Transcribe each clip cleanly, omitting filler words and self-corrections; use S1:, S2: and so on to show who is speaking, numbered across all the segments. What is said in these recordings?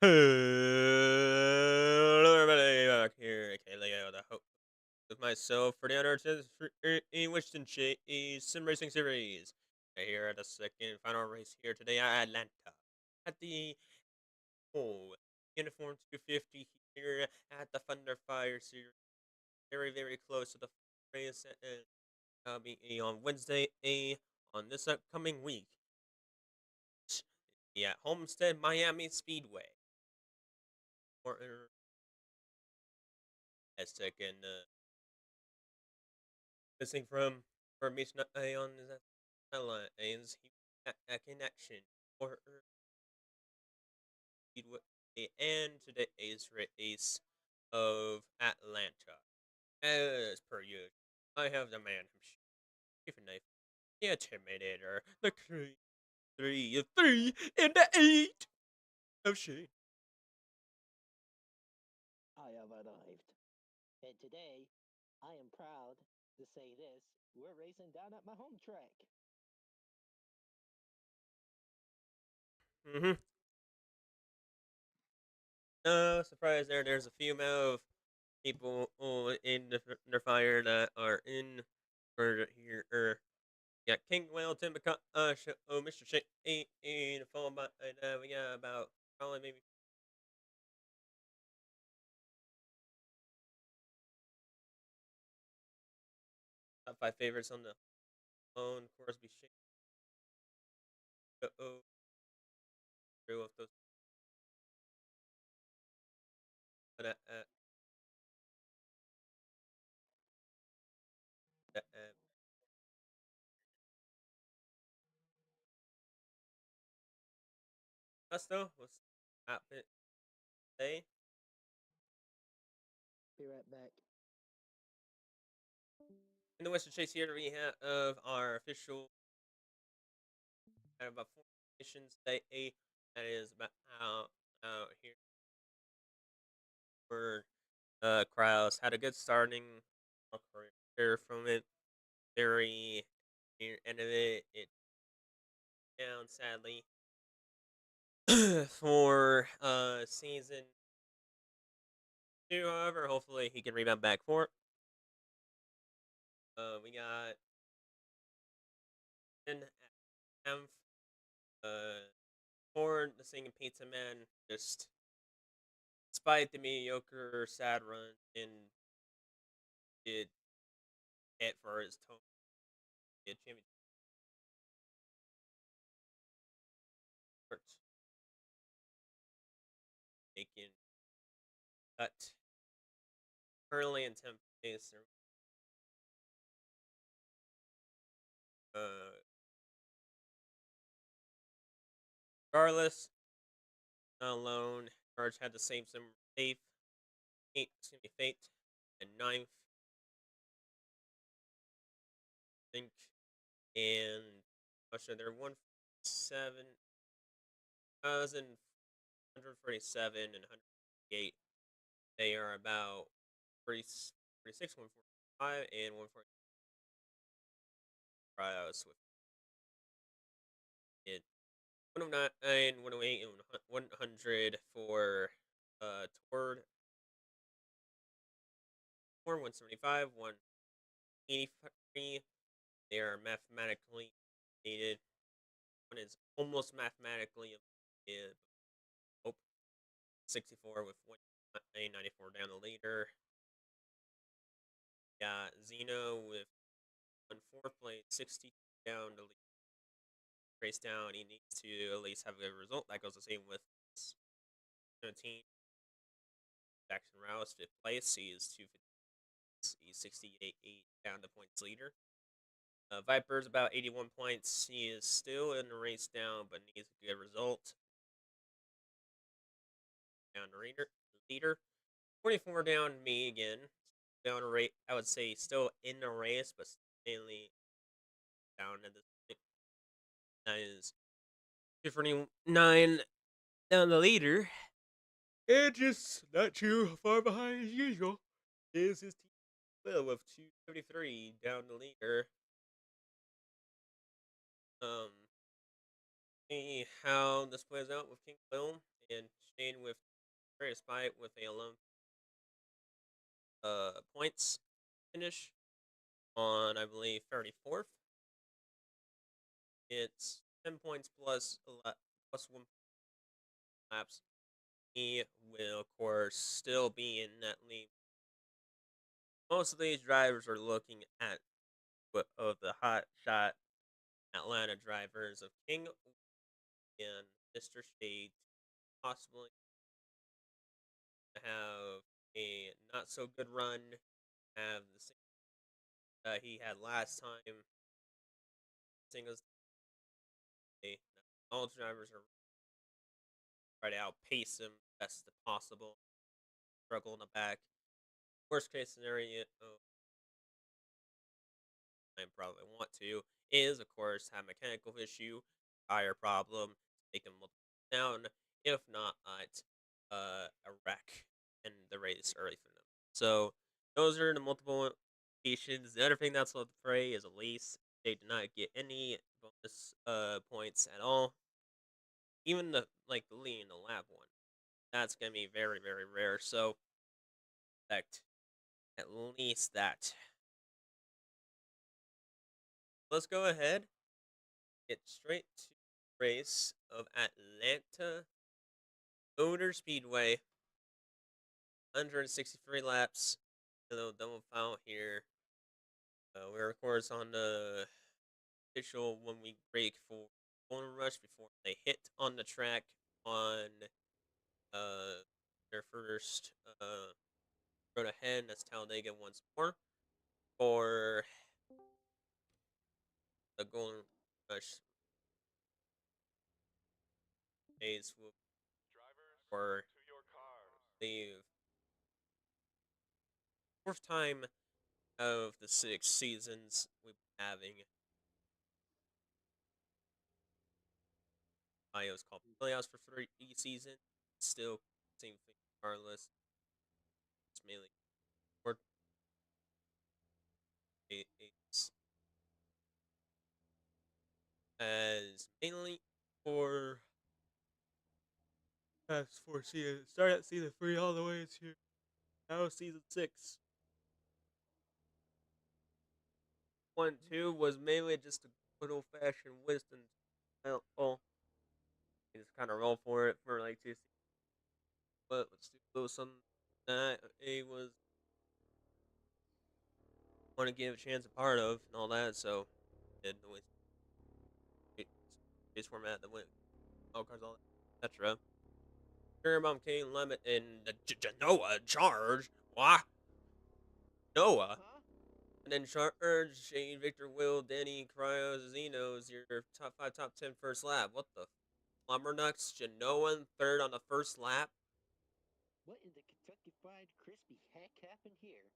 S1: Hello, everybody, back here. Okay, Leo, the host with myself for the Winston Chase Sim Racing Series. Here at the second final race here today at Atlanta at the Uniform 250 here at the ThunderFire Series. Very, very close to the race, and I'll be on Wednesday on this upcoming week. Yeah, Homestead Miami Speedway. Or a second. Missing from formation on the lines a connection or and today's race of Atlanta. As per usual, I have the man himself, knife, the Intimidator, the three, and the 8 of Shane.
S2: I have arrived. And today, I am proud to say this. We're racing down at my home track.
S1: Mm-hmm. No surprise there. There's a few of people in the fire that are in for here. Yeah, King Whale, Tim Mr. Shane, followed by we got about probably maybe top 5 favorites on the phone. Crosby, Shane, through of those. But us though was happen today.
S2: Be right back.
S1: In the Western Chase here, we have of our official about 4 missions today. That is about out here for Kraus had a good starting career from it. Very near end of it down sadly for season 2. However, hopefully he can rebound back for it. We got an F for the singing pizza man. Just despite the mediocre sad run and did hit for his tone championship making cut currently in 10th place. Uh, Regardless, not alone. Charge had the same fate, fate, and ninth, I think, and Russia they're 147 and 148. They are about 46, 145, and 140 tryouts with it. 109, 108, and 100 for Tord. 175, 183. They are mathematically needed. One is almost mathematically avoided. Oh, 64 with 194 down the leader. Got Zeno with 4th place, 60 down the leader. Race down, he needs to at least have a good result. That goes the same with 17. Jackson Rouse, 5th place. He is 250. He's 68 down the points leader. Viper's about 81 points. He is still in the race down, but needs a good result. Down the leader. 24 down me again. Down a rate, I would say still in the race, but mainly down at this point. That is 249 down the leader. And just not too far behind as usual is his team Will with 273 down the leader. See how this plays out with King Will and Shane with greatest fight with a 11 points finish on, I believe, 34th. It's 10 points plus 1 laps. He will, of course, still be in that lead. Most of these drivers are looking at of the hot shot Atlanta drivers of King and Mr. Shade possibly have a not so good run, have the same that he had last time. Singles day. All drivers are try to outpace him best possible. Struggle in the back. Worst case scenario, I probably want to, is of course have mechanical issue, tire problem, take him down. If not, a wreck in the race early for them. So those are the multiple implications. The other thing that's left to pray is at least they did not get any bonus points at all. Even the the lead in the lab one, that's gonna be very very rare. So expect at least that. Let's go ahead, get straight to the race of Atlanta Motor Speedway. 163 laps. A little double foul here. We're of course on the official 1 week break for Golden Rush before they hit on the track on uh their first road ahead. That's Talladega once more for the Golden Rush days for the fourth time of the 6 seasons we've been having. It's called playoffs for 3 seasons. Still same thing regardless. It's mainly for it's as mainly for past 4 seasons. Start at season 3 all the way to now season 6. 1 2 was mainly just a good old fashioned wisdom. Well, you just kind of roll for it for like 2 seasons. But let's do a little something that it was want to give a chance a part of and all that. So did the base format that went all cards, all that, etc. Paramount King Lemon and the Genoa charge. What? Noah.
S2: Huh?
S1: And then charge Shane, Victor, Will, Denny, Cryo, Zeno's your top 5, top 10 first lap. What the? Lumbernuts, Genoa in third on the first lap.
S2: What in the Kentucky Fried Crispy heck happened here?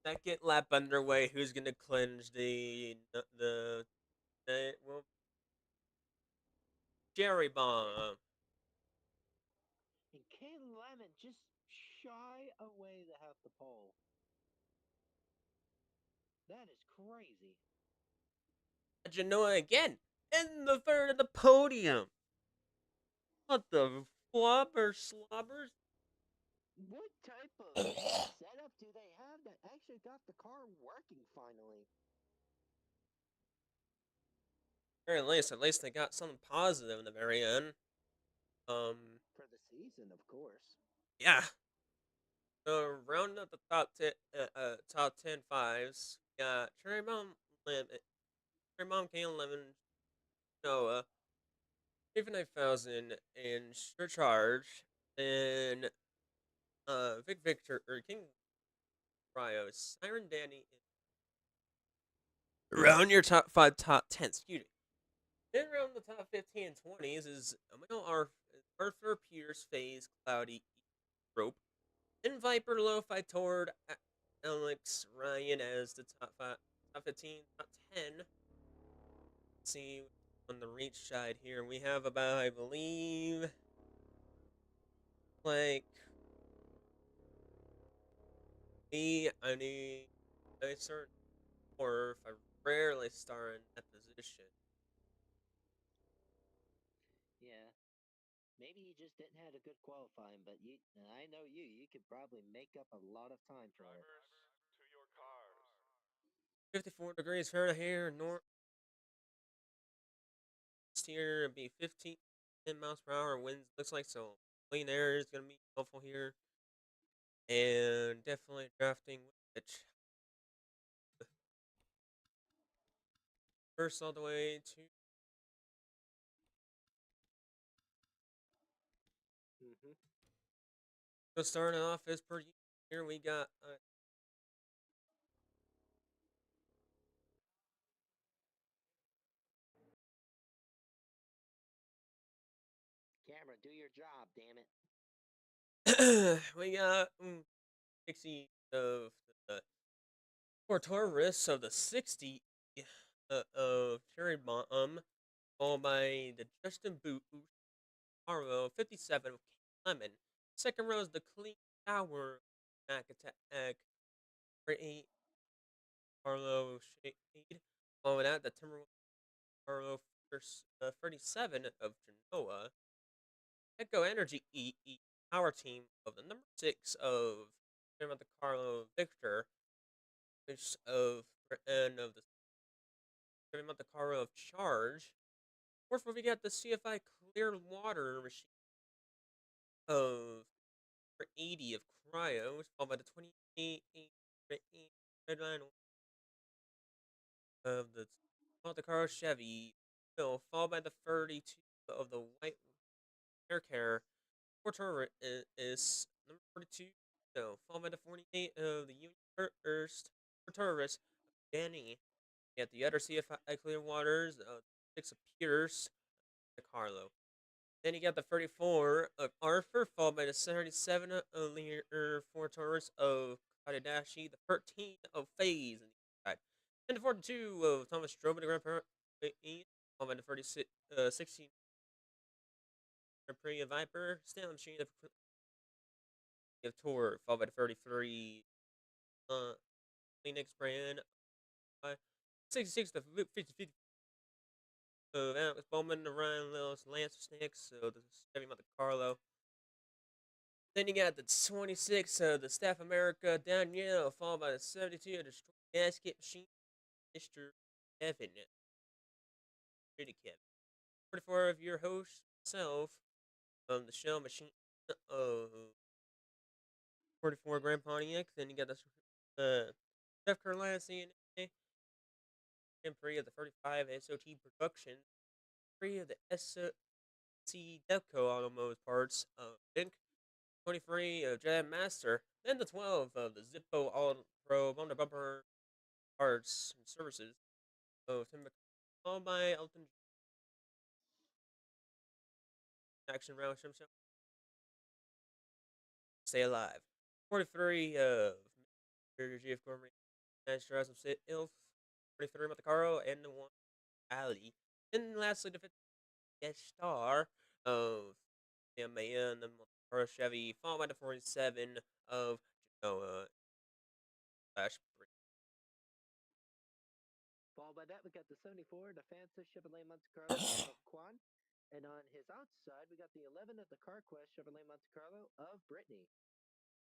S1: Second lap underway. Who's gonna clinch the well, Jerry Bomb?
S2: And Kane Lemon just shy away to have the pole. That is crazy.
S1: Genoa again in the third of the podium. What the slobbers?
S2: What type of setup do they have that actually got the car working finally?
S1: At least they got something positive in the very end. Um,
S2: For the season, of course.
S1: yeah. So rounding up the top 10 fives, we got Cherry Bomb King Lemon, Noah, 59,000 in Charge, then Vic Victor or King Ryo, Siren Danny, round your top 5, top 10. Excuse me. Then around the top 15 and 20s is Arthur Pierce, Phase, Cloudy, Rope, and Viper Lo-Fi Toward Alex Ryan as the top 15, top 10. Let's see on the reach side here. We have about, I believe, like me, I need a certain or if I rarely start in that position.
S2: Yeah. Maybe you just didn't have a good qualifying, but I know you could probably make up a lot of time for it.
S3: Drivers, to your cars.
S1: 54 degrees Fahrenheit here, north here, it'd be 15, 10 miles per hour winds, looks like, so clean air is going to be helpful here. And definitely drafting, which first all the way to
S2: Hmm.
S1: so starting off as per usual. Here we got
S2: Camera, do your job, damn it.
S1: we got 60 of the four Taurus of the 60 of Cherry Bomb, followed by the Justin Boot Arlo 57 of Lemon. Second row is the Clean Tower Mac Attack 8 Arlo Shade. Following that, the Timberwolf Arlo 37 of Genoa. Echo Energy Power Team of the number 6 of Monte Carlo Victor, which of the Monte Carlo of Charge. Fourth, we got the CFI Clear Water Machine of 80 of Cryo, followed by the 28 Red Line of the Monte Carlo Chevy, followed by the 32 of the White Hair Care. Fourth is number 42, followed by the 48 of the Union First Taurus, Danny. At the other CFI Clear Waters, 6 of Pierce, the Carlo. Then you got the 34 of Arthur, followed by the 77 of Four Taurus of Kadadashi, the 13 of FaZe, and the 42 of Thomas Stroman, the Grand Prix, followed by the 16 Grand Prix of Viper, Stanley Machine of Tour, followed by the 33 Phoenix brand, 66 the 50 of Alex Bowman, the Ryan Lewis, Lance Sticks, so the Chevy Monte Carlo. Then you got the 26 of the Staff America, Danielle, followed by the 72 of the Destroy Gasket Machine, Mr. Kevin. Pretty Kevin. 44 of your host, myself, the Shell Machine of 44 Grand Pontiac. Then you got the Steph Carolina CNA, and 3 of the 35 SOT Production, 3 of the SOC Devco Automotive Parts, Inc. 23 of Jam Master, then the 12 of the Zippo All Pro Bumper Bumper Parts and Services of Tim followed by Elton Action Round Show. Stay Alive. 43 of GF Gourmet Masters of Sit Ilf. 43 Monte Carlo and the 1 Ali. And lastly, the 50 guest star of Man, the Monte Carlo Chevy, followed by the 47 of Genoa slash
S2: Followed by that, we got the 74, the Fanta Chevrolet Monte Carlo of Quan. And on his outside, we got the 11 of the CarQuest Chevrolet Monte Carlo of Brittany.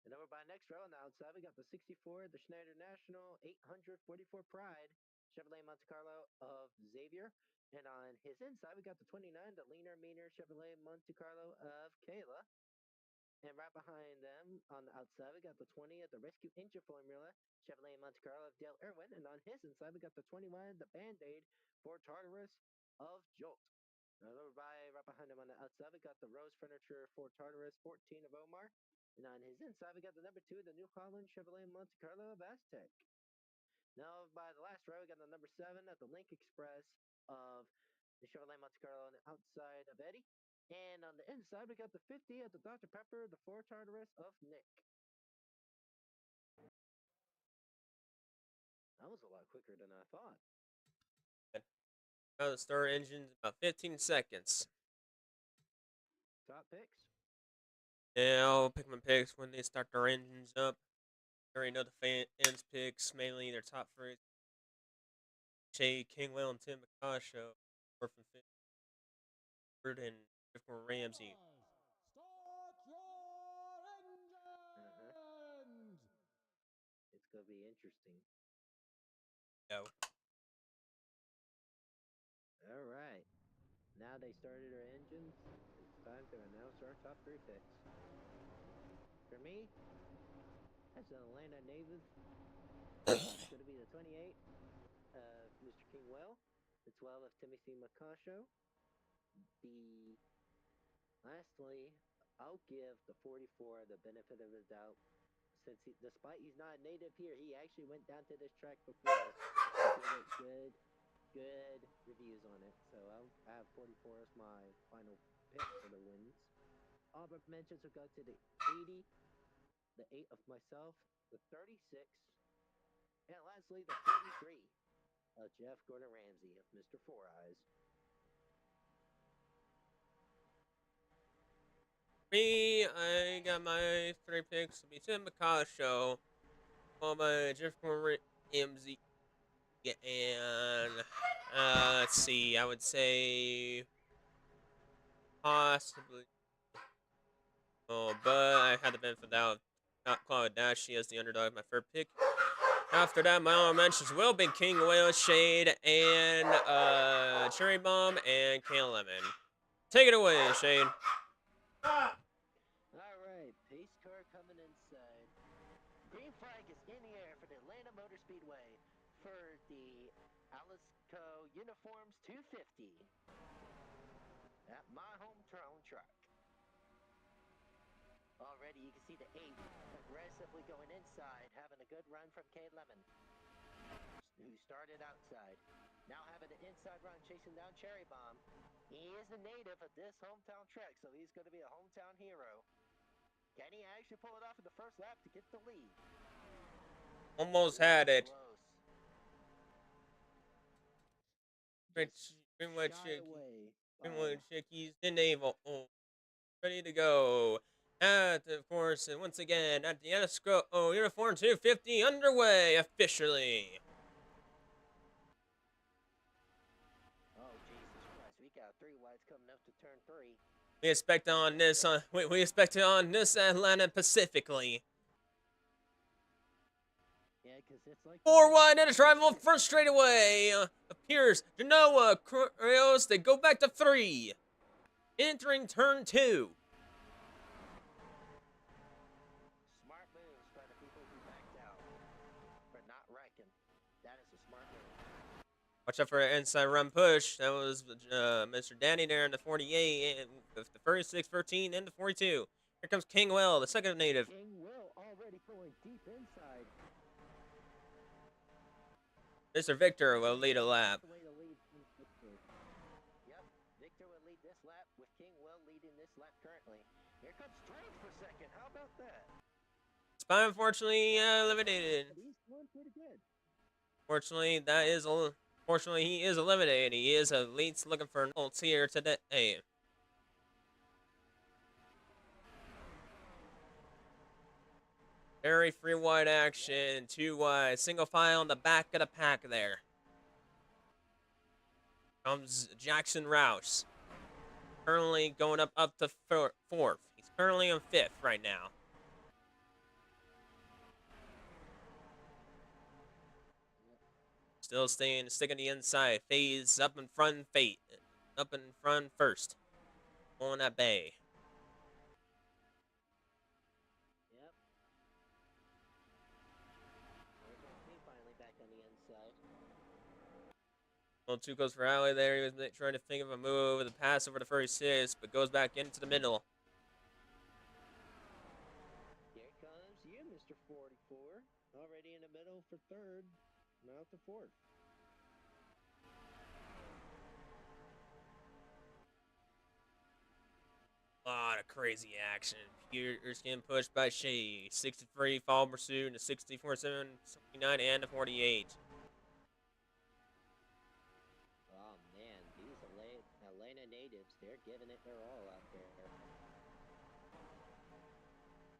S2: And over by next row on the outside, we got the 64, the Schneider National 844 Pride Chevrolet Monte Carlo of Xavier. And on his inside, we got the 29, the Leaner Meaner Chevrolet Monte Carlo of Kayla. And right behind them on the outside, we got the 20 at the Rescue Engine Formula Chevrolet Monte Carlo of Dale Irwin. And on his inside, we got the 21, the Band-Aid Ford Tartarus of Jolt. And over right behind him on the outside, we got the Rose Furniture Ford Tartarus 14 of Omar. And on his inside, we got the number 2, the New Holland Chevrolet Monte Carlo of Aztec. Now, by the last row, we got the number 7 at the Link Express of the Chevrolet Monte Carlo on the outside of Eddie. And on the inside, we got the 50 at the Dr. Pepper, the Ford Tartarus of Nick. That was a lot quicker than I thought.
S1: Now the start engine's about 15 seconds.
S2: Top picks?
S1: Yeah, I'll pick my picks when they start their engines up. I already know the fans' picks, mainly their top three. Jay Kingwell and Tim McCasho, Orphan Ford and Ramsey.
S2: so it'll be interesting.
S1: No.
S2: All right. Now they started our engines. It's time to announce our top 3 picks. For me, that's an Atlanta native. It's going to be the 28 of Mr. Kingwell, the 12 of Timothy Macasho. Lastly, I'll give the 44 the benefit of the doubt. Since despite he's not a native here, he actually went down to this track before. Give it good reviews on it. So I'll have 44 as my final pick for the wins. Honorable mentions will go to the 80, the 8 of myself, the 36, and lastly the 43 of Jeff Gordon Ramsay of Mr. Four Eyes.
S1: Me, I got my 3 picks. It'll be Tim Macasho, followed by Jeff Ramsey, and let's see. I would say possibly. Oh, but I had the benefit of the doubt. Not Claude Dashi as the underdog, my third pick. After that, my honorable mentions will be King Whale, Shade, and Cherry Bomb, and Kale Lemon. Take it away, Shade.
S2: All right, pace car coming inside. Green flag is in the air for the Atlanta Motor Speedway for the Alsco Uniforms 250 at my hometown track. Already you can see the 8 aggressively going inside, having a good run from K Lemon, who started outside. Now having an inside run chasing down Cherry Bomb. He is a native of this hometown track, so he's going to be a hometown hero. Can he actually pull it off in the first lap to get the lead?
S1: Almost had it. Greenwood Chickies the naval. Oh, ready to go. Of course, and once again, at the Alsco Uniform 250 underway officially.
S2: Oh, Jesus Christ. We got 3 whites coming up to turn 3.
S1: We expect on this, we expect it on this Atlanta Pacifically.
S2: Yeah, because it's like
S1: 4 wide and a rival first straightaway. Appears Genoa, Creos, they go back to 3. Entering turn 2.
S2: Smart moves by the people who backed out for not wrecking. That is a smart move.
S1: Watch out for an inside run push. That was Mr. Danny there in the 48, and the 36, 13, and the 42. Here comes King Will, the second native.
S2: King Will already going deep inside.
S1: Mr. Victor will lead a lap.
S2: Yep, Victor will lead this lap with King Will leading this lap currently. Here comes Strength for second. How about that?
S1: Spy unfortunately eliminated.
S2: But he's doing pretty good.
S1: Fortunately, he is eliminated. He is at least looking for an ult here today. Very free wide action, 2 wide, single file on the back of the pack there. Comes Jackson Rouse. Currently going up to 4th. He's currently on 5th right now. Still sticking the inside. Phase up in front, Fate. Up in front first. On that bay.
S2: Yep. There goes me finally back on the inside.
S1: Well, 2 goes for Alley there. He was trying to think of a move with a pass over the 36, but goes back into the middle.
S2: Here comes you, Mr. 44. Already in the middle for 3rd. Now to 4th.
S1: A lot of crazy action. Pierce getting pushed by Shea. 63 fall pursuit, and a 64, 7, 79, and a 48.
S2: Oh man, these Atlanta natives, they're giving it their all out there.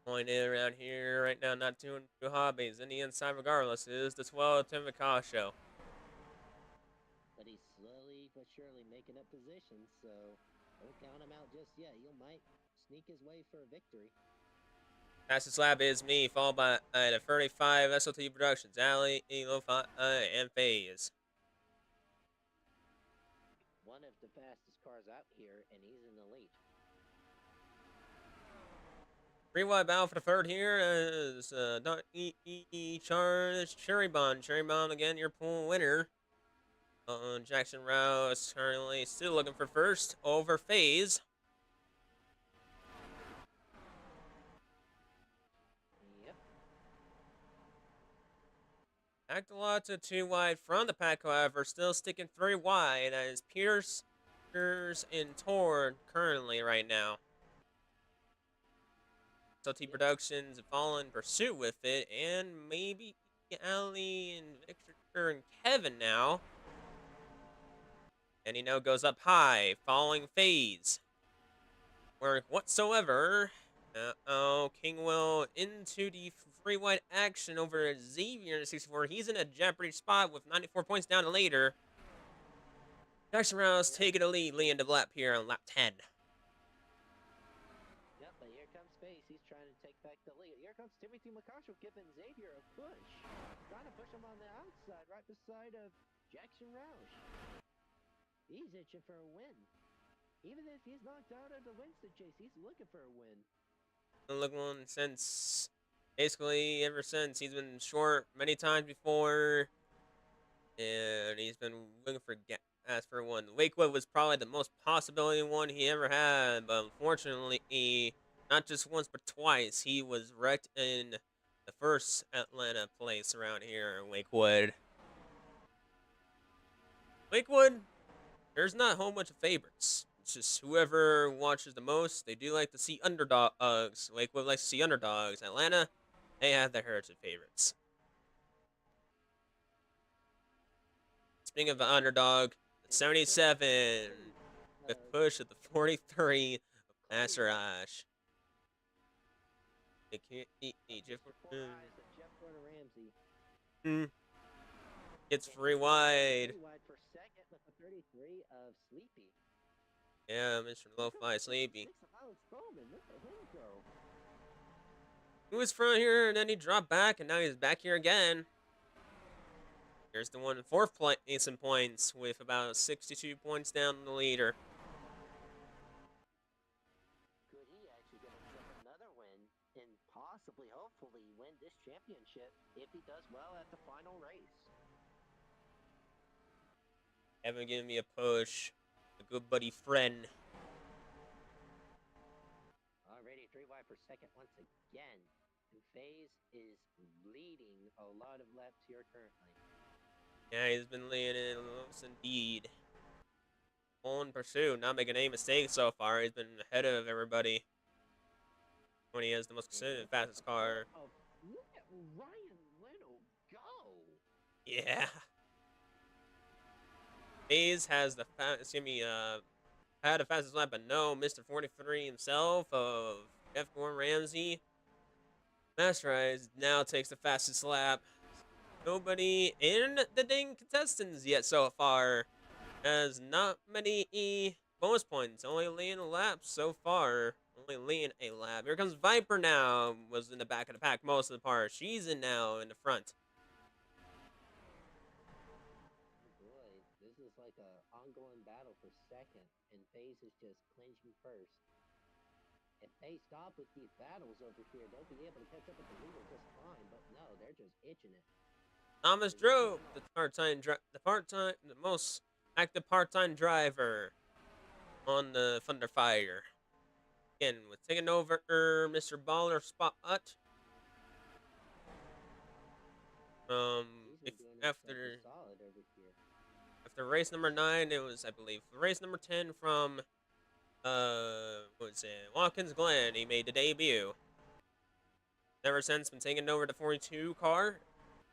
S1: Going in around here right now, not doing two hobbies. In the inside, regardless, is the 12 Tim Macasho.
S2: But he's slowly but surely making up positions, so don't count him out just yet. He might sneak his way for a victory.
S1: Fastest lap is me, followed by the 35 SLT Productions, Alley, Lo-Fi, and FaZe.
S2: One of the fastest cars out here, and he's in the lead.
S1: 3 wide battle for the third here is Charge Cherry Bomb. Cherry Bomb again, your pool winner. Jackson Rouse currently still looking for first over FaZe.
S2: Yep.
S1: Actalata 2 wide from the pack, however, still sticking 3 wide as Pierce and Tord currently right now. SLT Productions fall in pursuit with it, and maybe Ali and Victor and Kevin now. And he now goes up high, following FaZe. Or whatsoever. Kingwell into the 3 wide action over Xavier in 64. He's in a jeopardy spot with 94 points down to later. Jackson Rouse taking the lead, leading the lap here on lap 10.
S2: Yep, but here comes FaZe. He's trying to take back the lead. Here comes Timothy McCarshall giving Xavier a push. Trying to push him on the outside, right beside of Jackson Roush. He's itching for a win. Even if he's knocked out of the Winston chase, he's looking for a win.
S1: Looking since, basically, ever since. He's been short many times before. And he's been looking for gas for one. Lakewood was probably the most possibility one he ever had, but unfortunately, not just once but twice, he was wrecked in the first Atlanta place around here in Lakewood. Lakewood, there's not a whole bunch of favorites. It's just whoever watches the most. They do like to see underdogs. Lakewood likes to see underdogs. Atlanta, they have their heritage favorites. Speaking of the underdog, the 77 with push at the 43 of Master Ash. They can't eat Jeff
S2: Ramsey.
S1: Gets 3 wide.
S2: 3 wide for second with the 33 of Sleepy.
S1: Yeah, Mr. Lo-Fi Sleepy.
S2: 6 of Alex Bowman. Look at him go.
S1: He was front here, and then he dropped back, and now he's back here again. Here's the one in 4th place in points with about 62 points down the leader.
S2: Could he actually get himself another win and possibly, hopefully, win this championship if he does well at the final race?
S1: Haven't given me a push. A good buddy friend.
S2: Already 3 wide for second once again. And FaZe is leading a lot of laps here currently.
S1: Yeah, he's been leading it most indeed. On pursuit, not making any mistakes so far. He's been ahead of everybody. When he has the most consistent, fastest car.
S2: Oh, look at Ryan Little go!
S1: Yeah. FaZe has the had the fastest lap, but no, Mr. 43 himself of Jeff Gordon Ramsey. Master Eyes now takes the fastest lap. Nobody in the dang contestants yet so far. Has not many bonus points. Only leading a lap so far. Only leading a lap. Here comes Viper now. Was in the back of the pack most of the part. She's in now in the front.
S2: Boy, this is like an ongoing battle for second, and FaZe is just clinching first. If they stop with these battles over here, they'll be able to catch up with the leader just fine. But no, they're just itching it.
S1: Thomas Drobe, the most active part-time driver on the ThunderFire. Again, with taking over Mr. Baller spot. After race number 9, it was, I believe, race number 10 from what was it? Watkins Glen. He made the debut. Ever since been taking over the 42 car.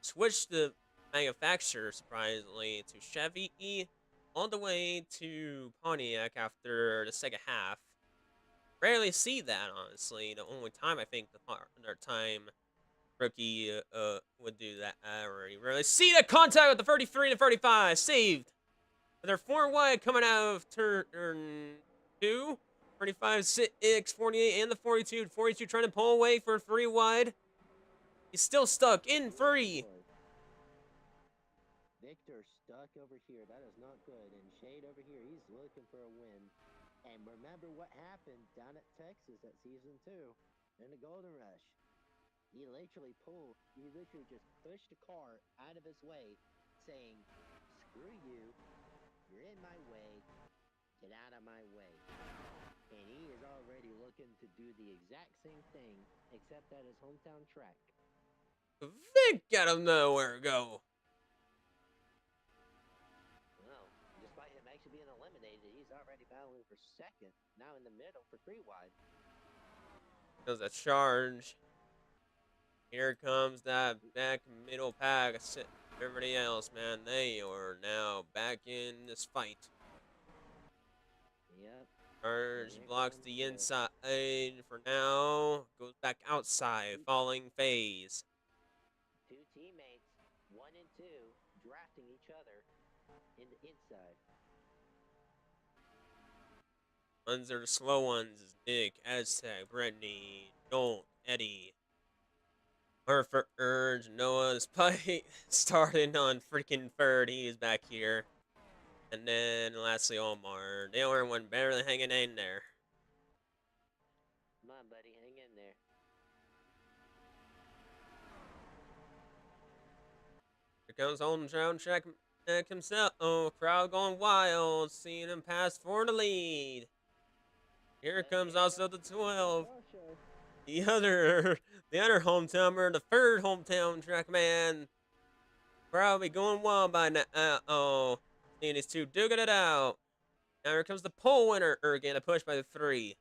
S1: Switched the manufacturer, surprisingly, to Chevy all the way to Pontiac after the second half. Rarely see that, honestly. The only time I think the time rookie would do that. You rarely see that contact with the 33 and 35. Saved. They're 4 wide coming out of turn 2. 35, 6, 48, and the 42. 42 trying to pull away for 3 wide. He's still stuck in 3.
S2: Victor stuck over here. That is not good. And Shade over here, he's looking for a win. And remember what happened down at Texas at season 2 in the Golden Rush. He literally just pushed the car out of his way, saying, "Screw you, you're in my way, get out of my way." And he is already looking to do the exact same thing, except at his hometown track.
S1: Vic got him nowhere to go.
S2: Well, despite him actually being eliminated, he's already battling for second, now in the middle for 3 wide.
S1: There's a charge. Here comes that back middle pack. Everybody else, man, they are now back in this fight.
S2: Yep.
S1: Charge blocks the inside for now. Goes back outside. Falling phase.
S2: 2 teammates, 1 and 2, drafting each other in the inside.
S1: Ones are the slow ones. Nick, Aztec, Brittany, Jolt, Eddie. Hartford Urge, Noah's Pike starting on freaking third. He's back here. And then lastly, Omar. The only one barely hanging in there.
S2: Come on, buddy, hang in there.
S1: Here comes hometown check himself. Oh, crowd going wild. Seeing him pass for the lead. Here comes also the 12. The other hometowner, the third hometown track man. Probably going wild by now. Uh-oh. Seeing these two duking it out. Now here comes the pole winner. Again, a push by the 3.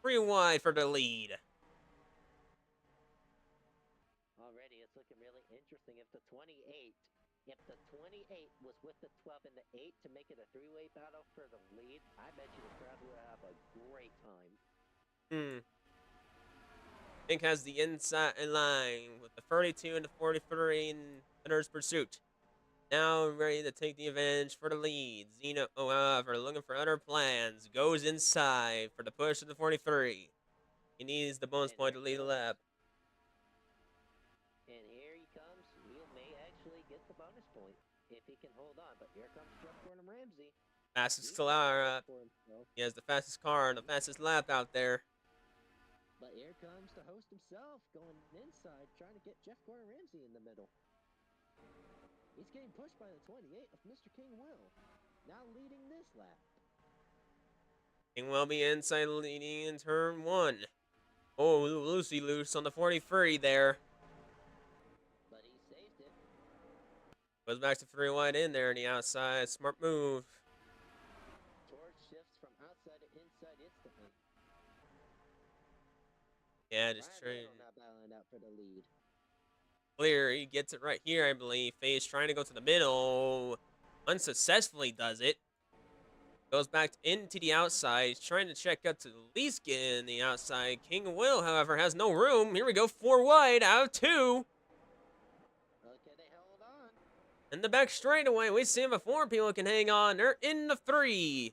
S1: 3 wide for the lead.
S2: Already, it's looking really interesting. If the 28 was with the 12 and the 8 to make it a 3-way battle for the lead, I bet you the crowd would have a great time.
S1: Pink has the inside line with the 32 and the 43 in winner's pursuit. Now ready to take the advantage for the lead. Zeno, however, looking for other plans, goes inside for the push of the 43. He needs the bonus point to lead the lap.
S2: And here he comes. He may actually get the bonus point if he can hold on. But here comes Jeff Gordon Ramsay.
S1: Fastest car. He has the fastest car and the fastest lap out there.
S2: But here comes the host himself going inside, trying to get Jeff Gordon Ramsay in the middle. He's getting pushed by the 28 of Mr. King Will, now leading this lap.
S1: King will be inside leading in turn 1. Oh, Lucy loose on the 43 there.
S2: But he saved it.
S1: Goes back to 3 wide in there on the outside. Smart move.
S2: Torch shifts from outside to inside instantly.
S1: Yeah, just trying.
S2: Not battling out for the lead.
S1: Clear, he gets it right here, I believe. Face trying to go to the middle. Unsuccessfully does it. Goes back into the outside. He's trying to check out to at least get in the outside. King Will, however, has no room. Here we go, 4 wide out of 2.
S2: Okay, they held on.
S1: In the back straightaway, we see him before people can hang on. They're in the 3.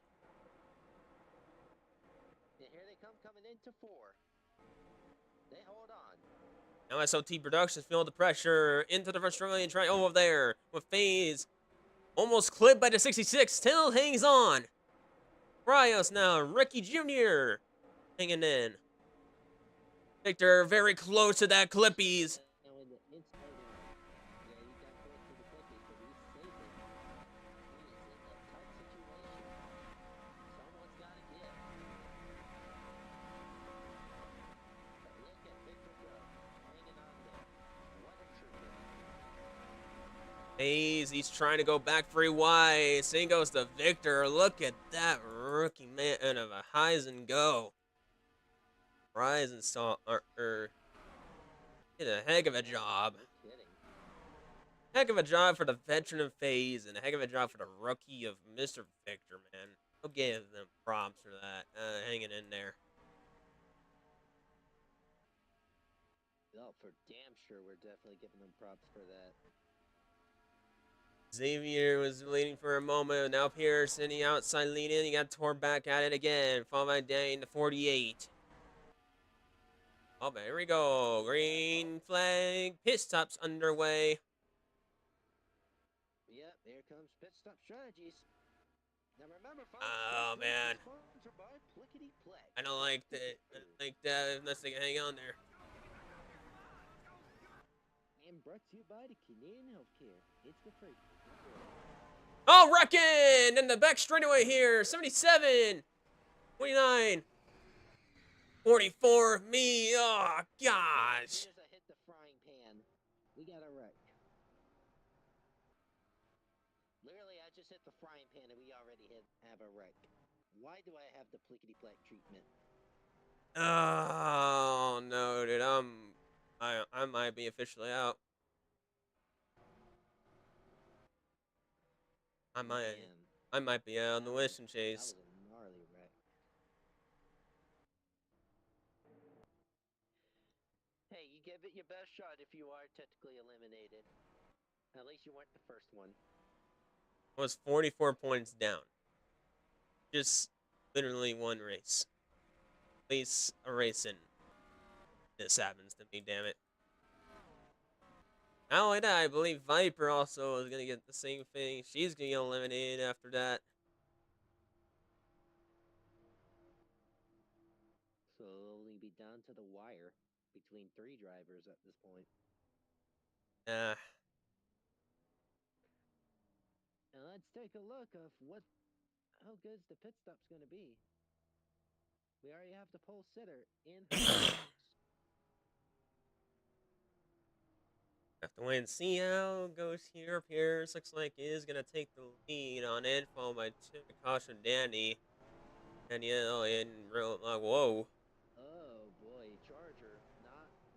S2: And here they come coming into 4. They hold on.
S1: Now SOT Productions feel the pressure into the Australian triangle there with FaZe almost clipped by the 66. Still hangs on. Rios now, Ricky Jr. hanging in. Victor very close to that Clippies. FaZe, he's trying to go back 3 wide. Same goes to Victor. Look at that rookie man of a Heisen go. Ryzen saw did a heck of a job. Heck of a job for the veteran of FaZe and a heck of a job for the rookie of Mr. Victor, man. I'll give them props for that. Hanging in there.
S2: Oh, for damn sure, we're definitely giving them props for that.
S1: Xavier was leading for a moment. Now Pierce in the outside lead in. He got tore back at it again. Followed by Dane to 48. Oh, man, here we go. Green flag. Pit stops underway.
S2: Yep, here comes pit stop strategies. Now remember, folks,
S1: Oh,
S2: this race
S1: man.
S2: is sponsored by Plickety Pleck.
S1: I don't like that. I don't like that unless they can hang on there.
S2: And brought to you by the Canadian Healthcare. It's for free.
S1: Oh, wrecking in the back straightaway here. 77, 29, 44. Me. Oh, gosh.
S2: Here's a hit the frying pan. We got a wreck. Literally, I just hit the frying pan and we already have a wreck. Why do I have the Plickety Pleck treatment?
S1: Oh no, dude. I might be officially out. I might be out on the Western
S2: That
S1: Chase.
S2: was a gnarly wreck. Hey, you give it your best shot if you are technically eliminated. At least you weren't the first one.
S1: I was 44 points down. Just literally one race. At least a race in. This happens to me, damn it. Not only that, I believe Viper also is gonna get the same thing. She's gonna get eliminated after that.
S2: So it'll only be down to the wire between 3 drivers at this point.
S1: Uh,
S2: And let's take a look of how good the pit stop's going to be. We already have the pole sitter in her
S1: have to wait and see how it goes here. Pierce looks like he is gonna take the lead on it, followed by Tim Caution Dandy. And yeah, in real like whoa.
S2: Oh boy, Charger,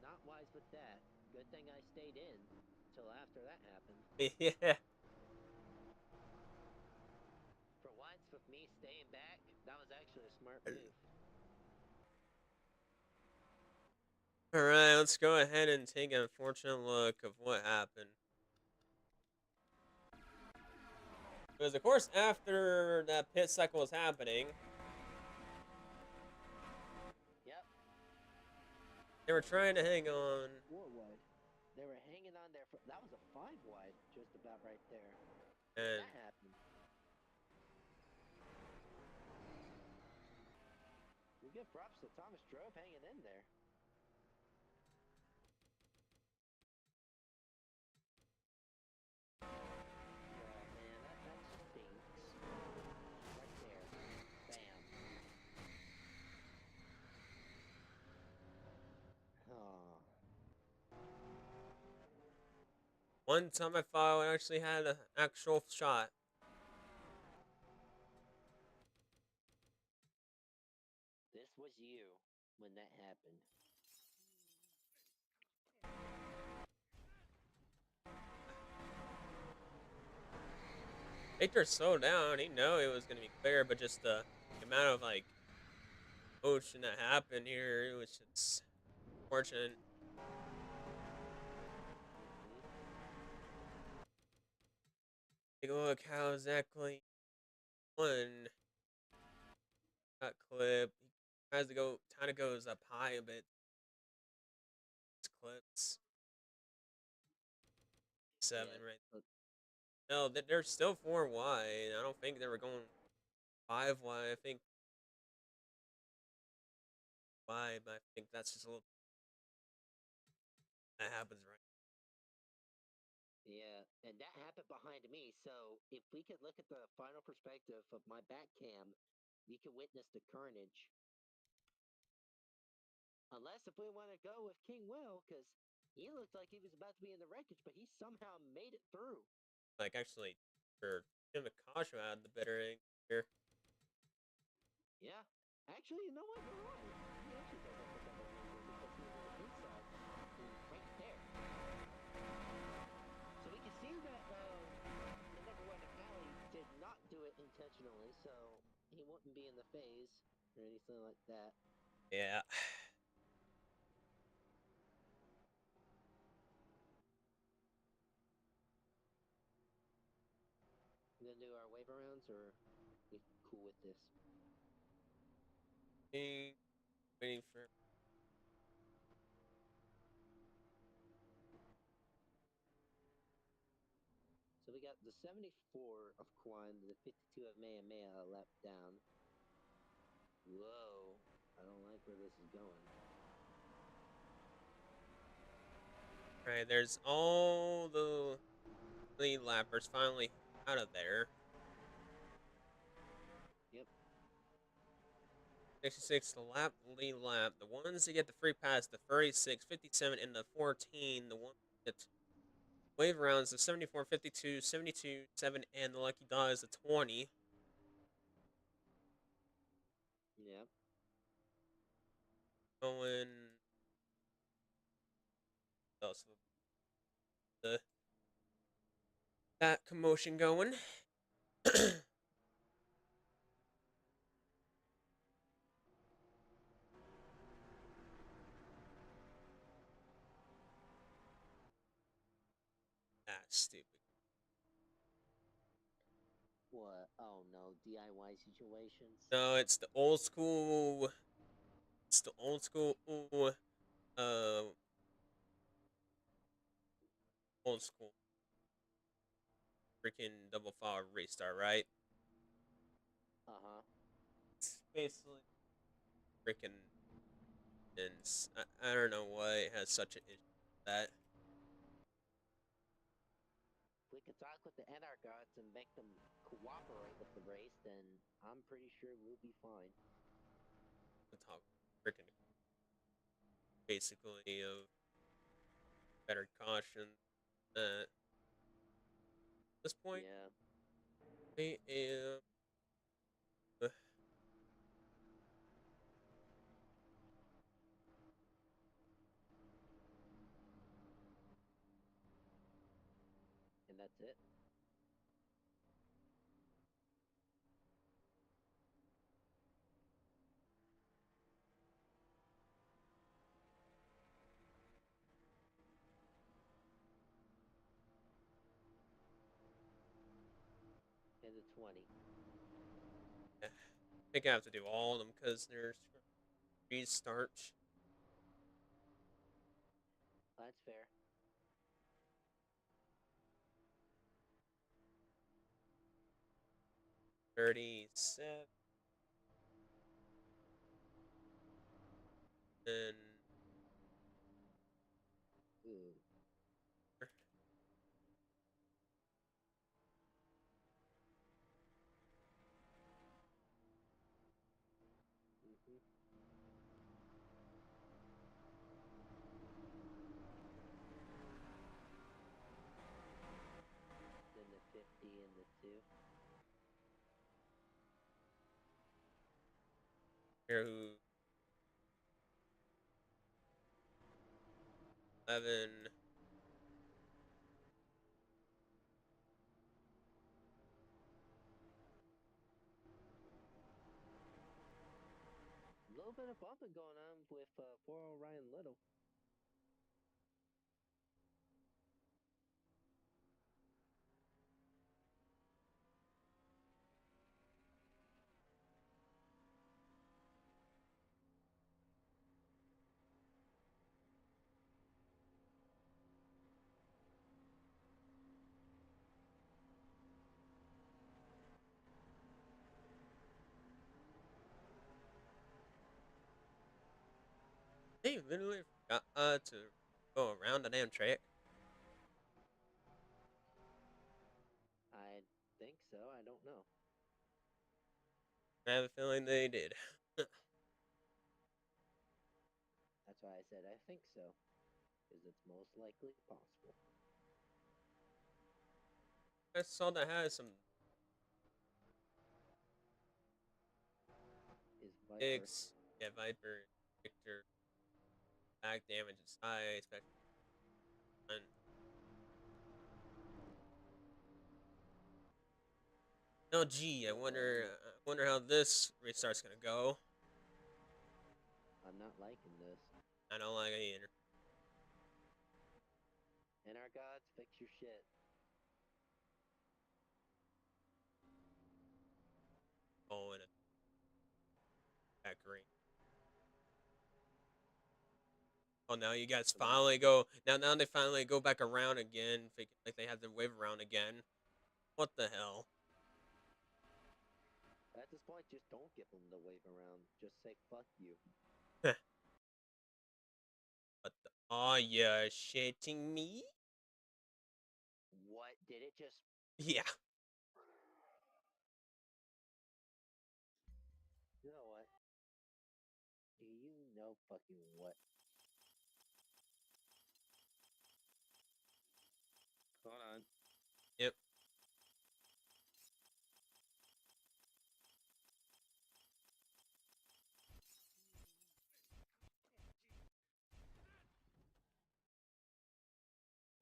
S2: not wise with that. Good thing I stayed in till after that happened.
S1: Yeah.
S2: For once, with me staying back, that was actually a smart move.
S1: Alright, let's go ahead and take an unfortunate look of what happened. Because, of course, after that pit cycle was happening,
S2: Yep.
S1: they were trying to hang on.
S2: 4 wide. They were hanging on there for that was a 5 wide, just about right there.
S1: And
S2: That happened. We give props to Thomas Drove hanging in there. Man, that stinks. Right there. Bam. Oh.
S1: one time I thought I actually had an actual shot.
S2: This was you when that happened.
S1: Victor slowed down. He knew it was going to be clear, but just the amount of, like, motion that happened here, it was just fortunate. Take a look how exactly won that clip. He tries to go, kind of goes up high a bit. Clips. 7
S2: Yeah,
S1: right. No, they're still 4 wide. I don't think they were going 5 wide. I think wide, but I think that's just a little. That happens, right?
S2: Yeah, and that happened behind me. So if we could look at the final perspective of my back cam, you can witness the carnage. Unless if we want to go with King Will, because he looked like he was about to be in the wreckage, but he somehow made it through.
S1: Like actually, for Tim Akasha had the better egg here.
S2: Yeah, actually, you know what? You're right. He actually does have the better angle because he was on the inside, right there. So we can see that the number 1 Alley did not do it intentionally, so he wouldn't be in the phase or anything like that.
S1: Yeah.
S2: gonna do our waiver rounds, or we cool with this?
S1: Waiting for.
S2: So we got the 74 of Quan, the 52 of Maya Maya lap down. Whoa, I don't like where this is going.
S1: Right, there's all the lead lappers finally out of there.
S2: Yep.
S1: 66 the lead lap. The ones that get the free pass, the 36, 57, and the 14. The ones that get wave rounds, the 74, 52, 72, 7, and the lucky draw is the 20.
S2: Yep.
S1: Going. Else the that commotion going. Stupid.
S2: What? Oh no, DIY situations.
S1: No, it's the old school. It's the old school. Uh, old school. Freaking double file restart, right? It's basically freaking. And I don't know why it has such an issue with that.
S2: If we could talk with the NR guards and make them cooperate with the race, then I'm pretty sure we'll be fine.
S1: Talk freaking basically of better caution at this point.
S2: Yeah.
S1: I am.
S2: And that's it. And the 20.
S1: I think I have to do all of them because there's restarts.
S2: That's fair.
S1: 37. And
S2: Ooh. Mm-hmm. Then the 50 and the 2.
S1: here who 11.
S2: A little bit of bumping going on with poor old Ryan Little.
S1: They literally forgot to go around the damn track.
S2: I think so. I don't know.
S1: I have a feeling they did.
S2: That's why I said I think so. Because it's most likely possible.
S1: I saw that had some
S2: Is Viper.
S1: X, yeah, Viper, Victor, back damage is high, especially on. Oh, gee, I wonder how this restart's gonna go.
S2: I'm not liking this.
S1: I don't like it either.
S2: NR gods, fix your shit.
S1: Agree. Oh, now you guys finally go. Now they finally go back around again, like they have the wave around again. What the hell?
S2: At this point, just don't give them the wave around. Just say fuck you.
S1: What the? Oh, you're shitting me?
S2: What did it just?
S1: Yeah.
S2: You know what? You know fucking what? Hold on.
S1: Yep.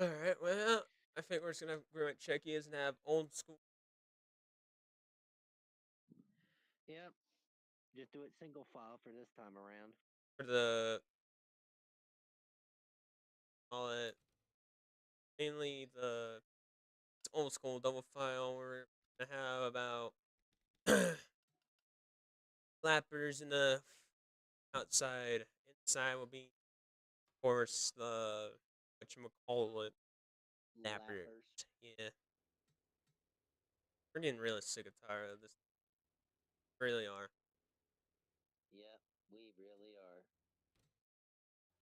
S1: All right. Well, I think we're just gonna have check is and have old school.
S2: Yep. Just do it single file for this time around.
S1: For the call it mainly the old school double file. We're gonna have about flappers in the outside. Inside will be, of course, the whatchamacallit, flappers.
S2: Lappers.
S1: Yeah. We're getting really sick and tired of this. Really are.
S2: Yep, we really are.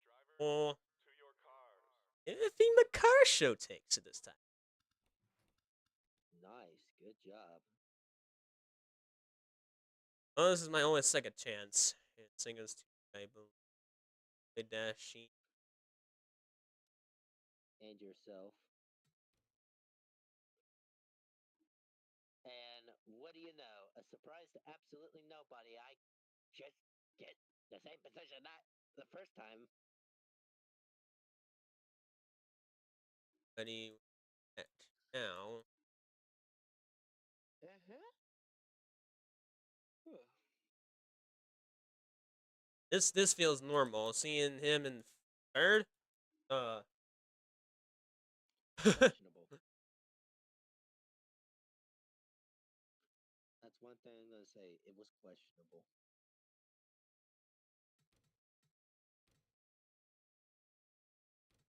S3: Drivers,
S1: Well,
S3: to your cars.
S1: anything but car show takes it this time.
S2: Nice. Good job.
S1: Well, this is my only second chance. Seeing as I believe the dashing.
S2: And yourself. And what do you know? A surprise to absolutely nobody. I just get the same position that the first time.
S1: Ready at now.
S2: Uh-huh.
S1: This feels normal. Seeing him in third.
S2: Questionable. That's one thing I'm gonna say. It was questionable.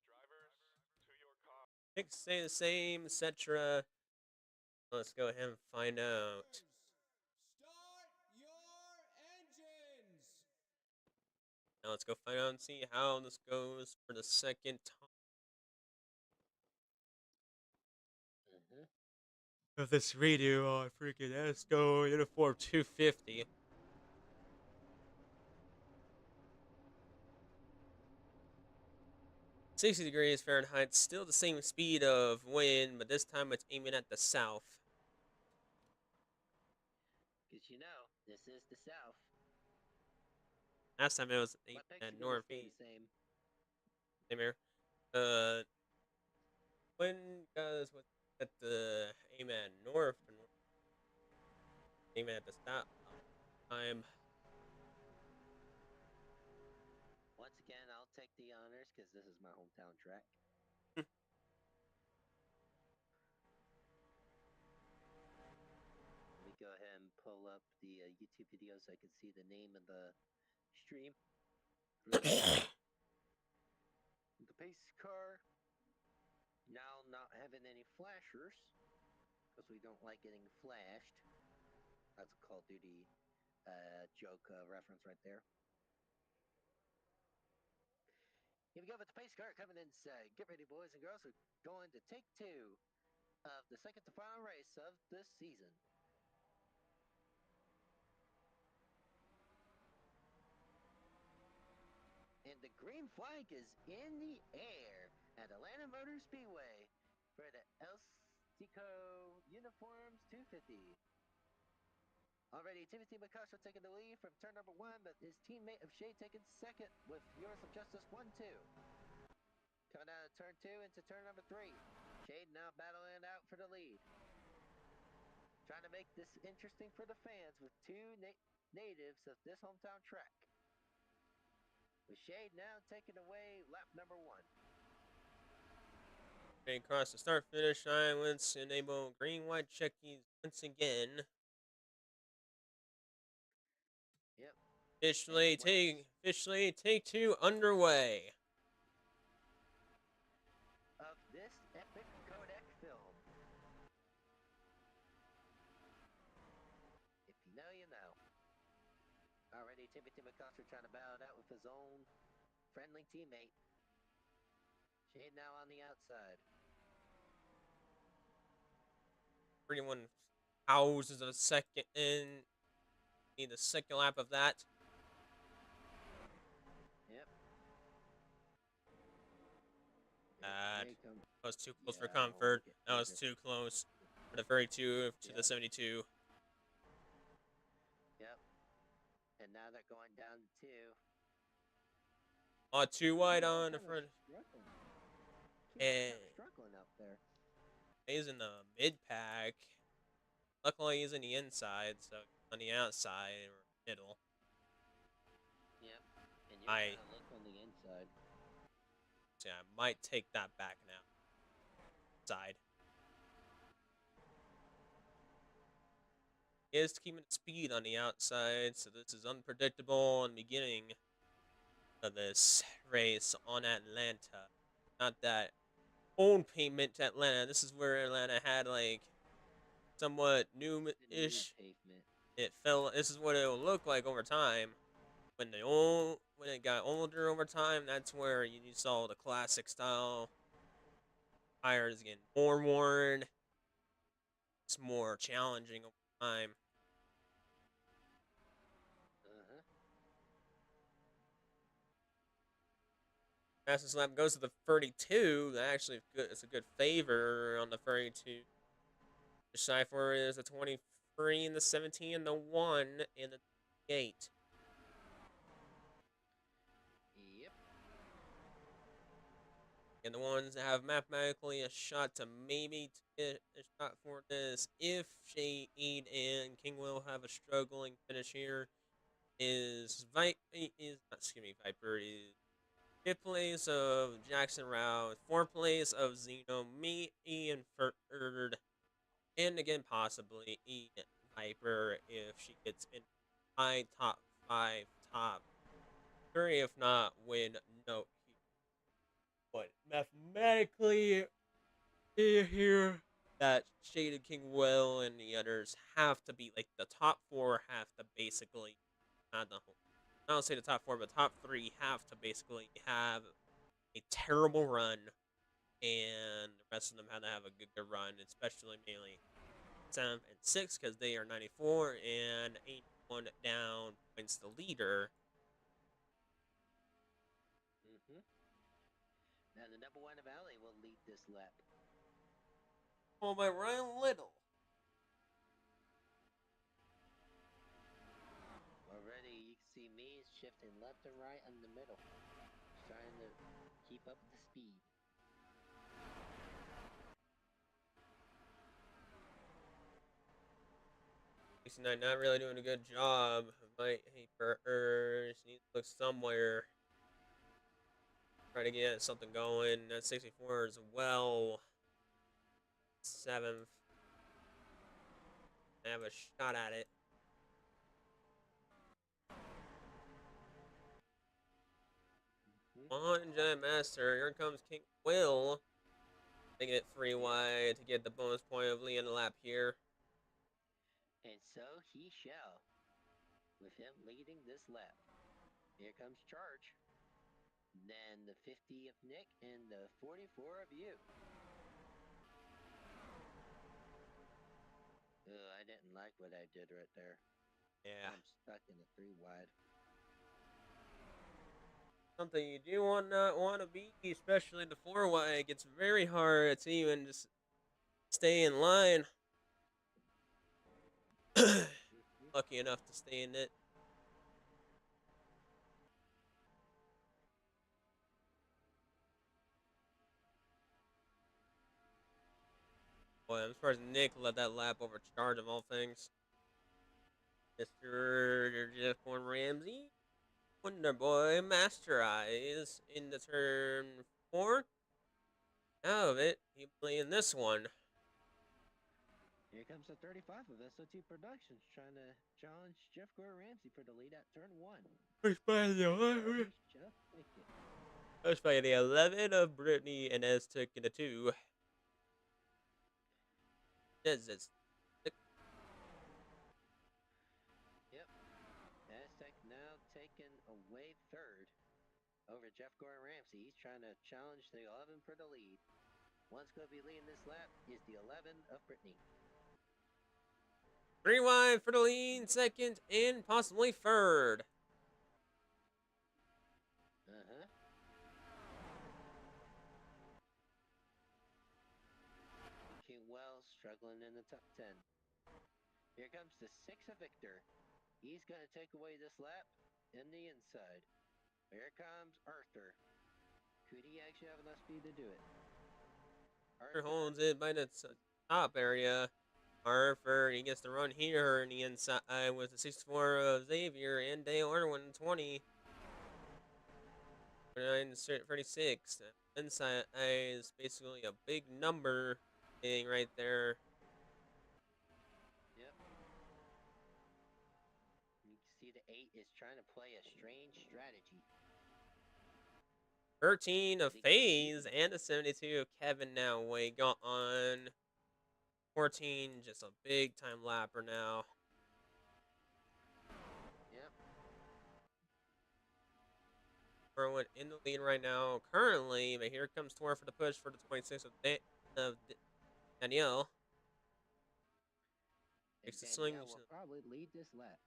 S3: Drivers, to your cars.
S1: Picks stay the same, etc. Let's go ahead and find out.
S4: Start your engines!
S1: Now let's go find out and see how this goes for the second time
S2: Uh-huh.
S1: of this radio on freaking Alsco Uniform 250. "60 degrees Fahrenheit, still the same speed of wind, but this time it's aiming at the south.
S2: Because you know, this is the South.
S1: Last time it was aiming
S2: What makes
S1: at
S2: it gonna stay
S1: northeast.
S2: the same?
S1: Same here. Wind goes with at the aim at north and aim at the south. I'm
S2: Once again, I'll take the honors because this is my hometown track. Let me go ahead and pull up the YouTube video so I can see the name of the stream. The pace car. Now not having any flashers because we don't like getting flashed. That's a Call of Duty joke reference right there. Here we go with the pace car coming inside. Get ready, boys and girls. We're going to take two of the second to final race of this season. And the green flag is in the air at Atlanta Motor Speedway for the Alsco Uniforms 250. Already, Timothy McCusher taking the lead from turn number one, but his teammate of Shea taking second with Yours of Justice 1-2. Coming out of turn two into turn number three. Shade now battling out for the lead. Trying to make this interesting for the fans with two natives of this hometown track. With Shade now taking away lap number one.
S1: across the start finish line. Let's enable green white checkies once again.
S2: Yep.
S1: Officially take two underway.
S2: Of this epic codec film. If you know, you know. Already, Timothy McCusker trying to battle it out with his own friendly teammate. Shade now on the outside.
S1: 31 houses a second in. Need the second lap of that.
S2: Yep.
S1: That was too close for
S2: Yeah,
S1: comfort.
S2: okay,
S1: That was too close for the 32 to the 72.
S2: Yep. And now they're going down to 2.
S1: Too wide
S2: King
S1: on the
S2: kinda
S1: front.
S2: struggling.
S1: And
S2: Kinda struggling up there.
S1: he's in the mid pack. Luckily, he's in the inside, so on the outside or middle.
S2: Yep. And you're gonna look on the inside.
S1: So I might take that back now. Side. He is keeping speed on the outside, so this is unpredictable in the beginning of this race on Atlanta. Not that old pavement to Atlanta. This is where Atlanta had like somewhat new-ish. It felt. This is what it will look like over time. When it got older over time, that's where you saw the classic style tires getting more worn. It's more challenging over time. Fastest lap goes to the 32. That actually it's a good favor on the 32. The Cypher is the 23 and the 17 and the 1 and the 8.
S2: Yep.
S1: And the ones that have mathematically a shot to maybe get a shot for this if Shade and King will have a struggling finish here is Viper is fifth place of Jackson Rao, fourth place of Zeno, me, Ian third, and again possibly Ian Viper if she gets in my top 5, top 3, if not win no. But mathematically here that Shaded King will and the others have to be like the top 4 have to basically not the whole. I don't say the top 4, but top 3 have to basically have a terrible run, and the rest of them have to have a good run, especially mainly 7 and 6 because they are 94 and 81 down points the leader.
S2: Now the number 1 of Alley will lead this lap.
S1: Oh, by Ryan Little.
S2: Already you can see me shifting left and right in the middle. Just trying to keep up the speed.
S1: Not really doing a good job. Might hate for Needs to look somewhere. Try to get something going. At 64 as well. 7th. I have a shot at it. On Giant Master. Here comes King Will. Making it 3 wide to get the bonus point of leading the lap here.
S2: And so he shall. With him leading this lap. Here comes Charge. Then the 50 of Nick and the 44 of you. I didn't like what I did right there.
S1: Yeah.
S2: I'm stuck in a 3 wide.
S1: Something you do not want to be, especially the 4 wide. It gets very hard to even just stay in line. Lucky enough to stay in it. Boy, I'm surprised Nick let that lap overcharge of all things. Mr. Jeff Gordon Ramsey. Wonder Boy Master Eyes in the turn 4. Out of it, he playing this one.
S2: Here comes the 35 of SO2 Productions trying to challenge Jeff Gordon Ramsay for the lead at turn 1.
S1: Push by the
S2: Oh,
S1: 11.
S2: he's just thinking.
S1: Push by the 11 of Brittany and Ez took in the 2. Ez is
S2: Yep. Aztec now taking away third over Jeff Gordon Ramsay. He's trying to challenge the 11 for the lead. One's going to be leading this lap is the 11 of Brittany.
S1: 3 wide for the lead, second, and possibly third.
S2: Uh-huh. King Wells struggling in the top 10. Here comes the 6 of Victor. He's going to take away this lap in the inside. Here comes Arthur. Could he actually have enough speed to do it?
S1: Arthur holds it by the top area. Arthur, he gets the run here in the inside with the 64 of Xavier and Dale Irwin 20. 36. Inside is basically a big number thing right there.
S2: Yep. You can see the 8 is trying to play a strange strategy.
S1: 13 of FaZe and the 72 of Kevin now way on. 14, just a big time lapper now.
S2: Yep.
S1: Irwin in the lead right now currently, but here comes Tor for the push for the 26 of Danielle.
S2: And
S1: Takes the swing.
S2: Danielle will probably lead this lap.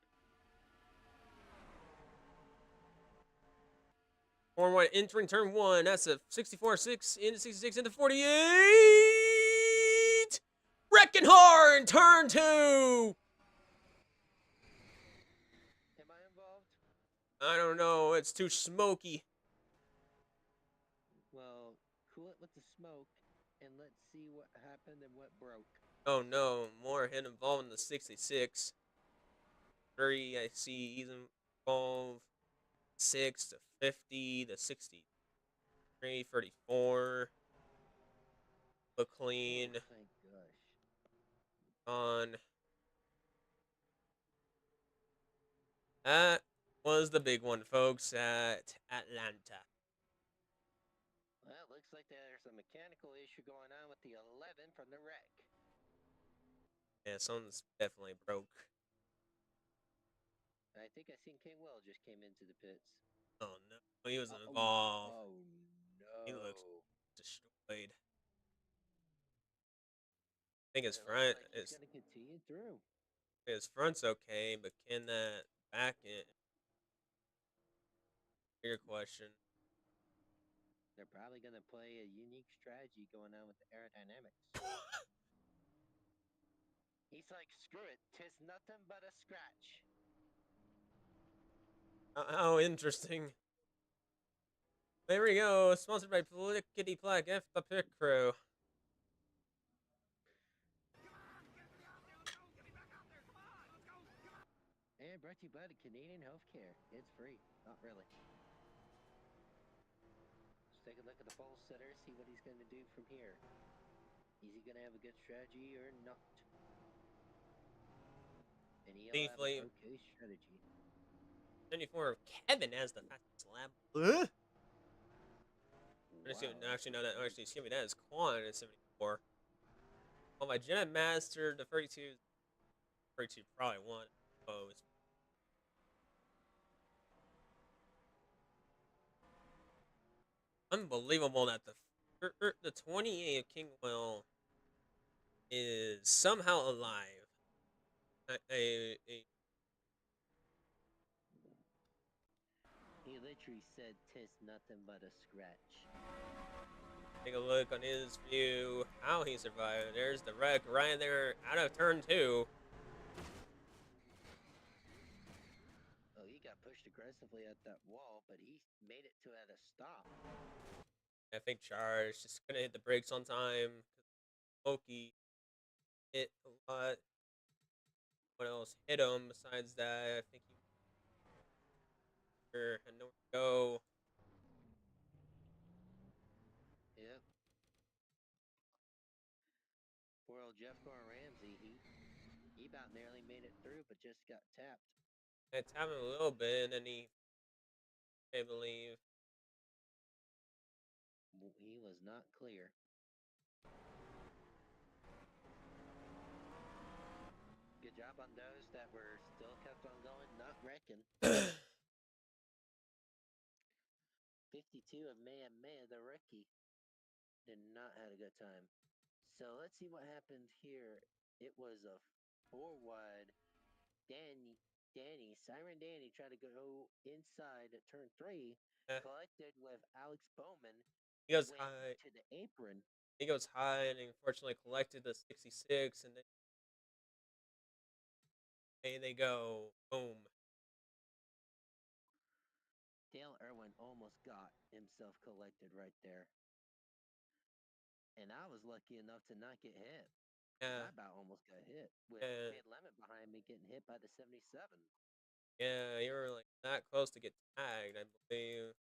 S1: 4 1 entering turn 1. That's a 64-6 into 66 into 48. Wrecking hard, turn 2.
S2: Am I involved?
S1: I don't know. It's too smoky.
S2: Well, cool it with the smoke, and let's see what happened and what broke.
S1: Oh no, more hit involved in the 66. 3, I see he's involved. 6 to 50 to 63, 34. Look clean.
S2: Oh, thank gosh.
S1: On. That was the big one, folks, at Atlanta.
S2: Well, it looks like there's a mechanical issue going on with the 11 from the wreck.
S1: Yeah, something's definitely broke.
S2: I think I seen King Will just came into the pits.
S1: Oh no, he was involved.
S2: Oh no.
S1: He looks destroyed. I think his
S2: It looks
S1: front
S2: like he's
S1: is
S2: gonna continue through.
S1: his front's okay, but can that back it? Your question.
S2: They're probably gonna play a unique strategy going on with the aerodynamics. He's like, screw it, 'tis nothing but a scratch.
S1: How interesting. There we go. Sponsored by Plickety Plack F the Pit Crew.
S2: And brought to you by the Canadian Healthcare. It's free. Not really. Let's take a look at the pole setter, see what he's gonna do from here. Is he gonna have a good strategy or not? And he'll have an okay strategy.
S1: 74 of Kevin as the fastest lap. Actually, no, that actually, excuse me, that is Quan at 74. Well, my Jedi Master, the 32 probably won. Oh, it's unbelievable that the 28 of King Will is somehow alive.
S2: He literally said, "'Tis nothing but a scratch."
S1: Take a look on his view, how he survived. There's the wreck right there out of turn 2.
S2: Oh, he got pushed aggressively at that wall, but he made it to at a stop.
S1: I think Charge just couldn't hit the brakes on time. Smokey hit a lot. What else hit him besides that? I think he had nowhere to go.
S2: Yep. Poor old Jeff Gordon Ramsay, he about nearly made it through, but just got tapped.
S1: It's happened a little bit, and then I believe.
S2: He was not clear. Good job on those that were still kept on going, not wrecking. 52 of Maya, the rookie, did not have a good time. So let's see what happened here. It was a 4 wide. Siren Danny tried to go inside at turn 3, collected with Alex Bowman.
S1: He goes
S2: went
S1: high.
S2: to the apron.
S1: He goes high, and unfortunately collected the 66, and then they go boom.
S2: Dale Irwin almost got himself collected right there. And I was lucky enough to not get hit.
S1: Yeah.
S2: I about almost got hit with Mid Lemon behind me getting hit by the 77.
S1: Yeah, you were like that close to get tagged, I believe.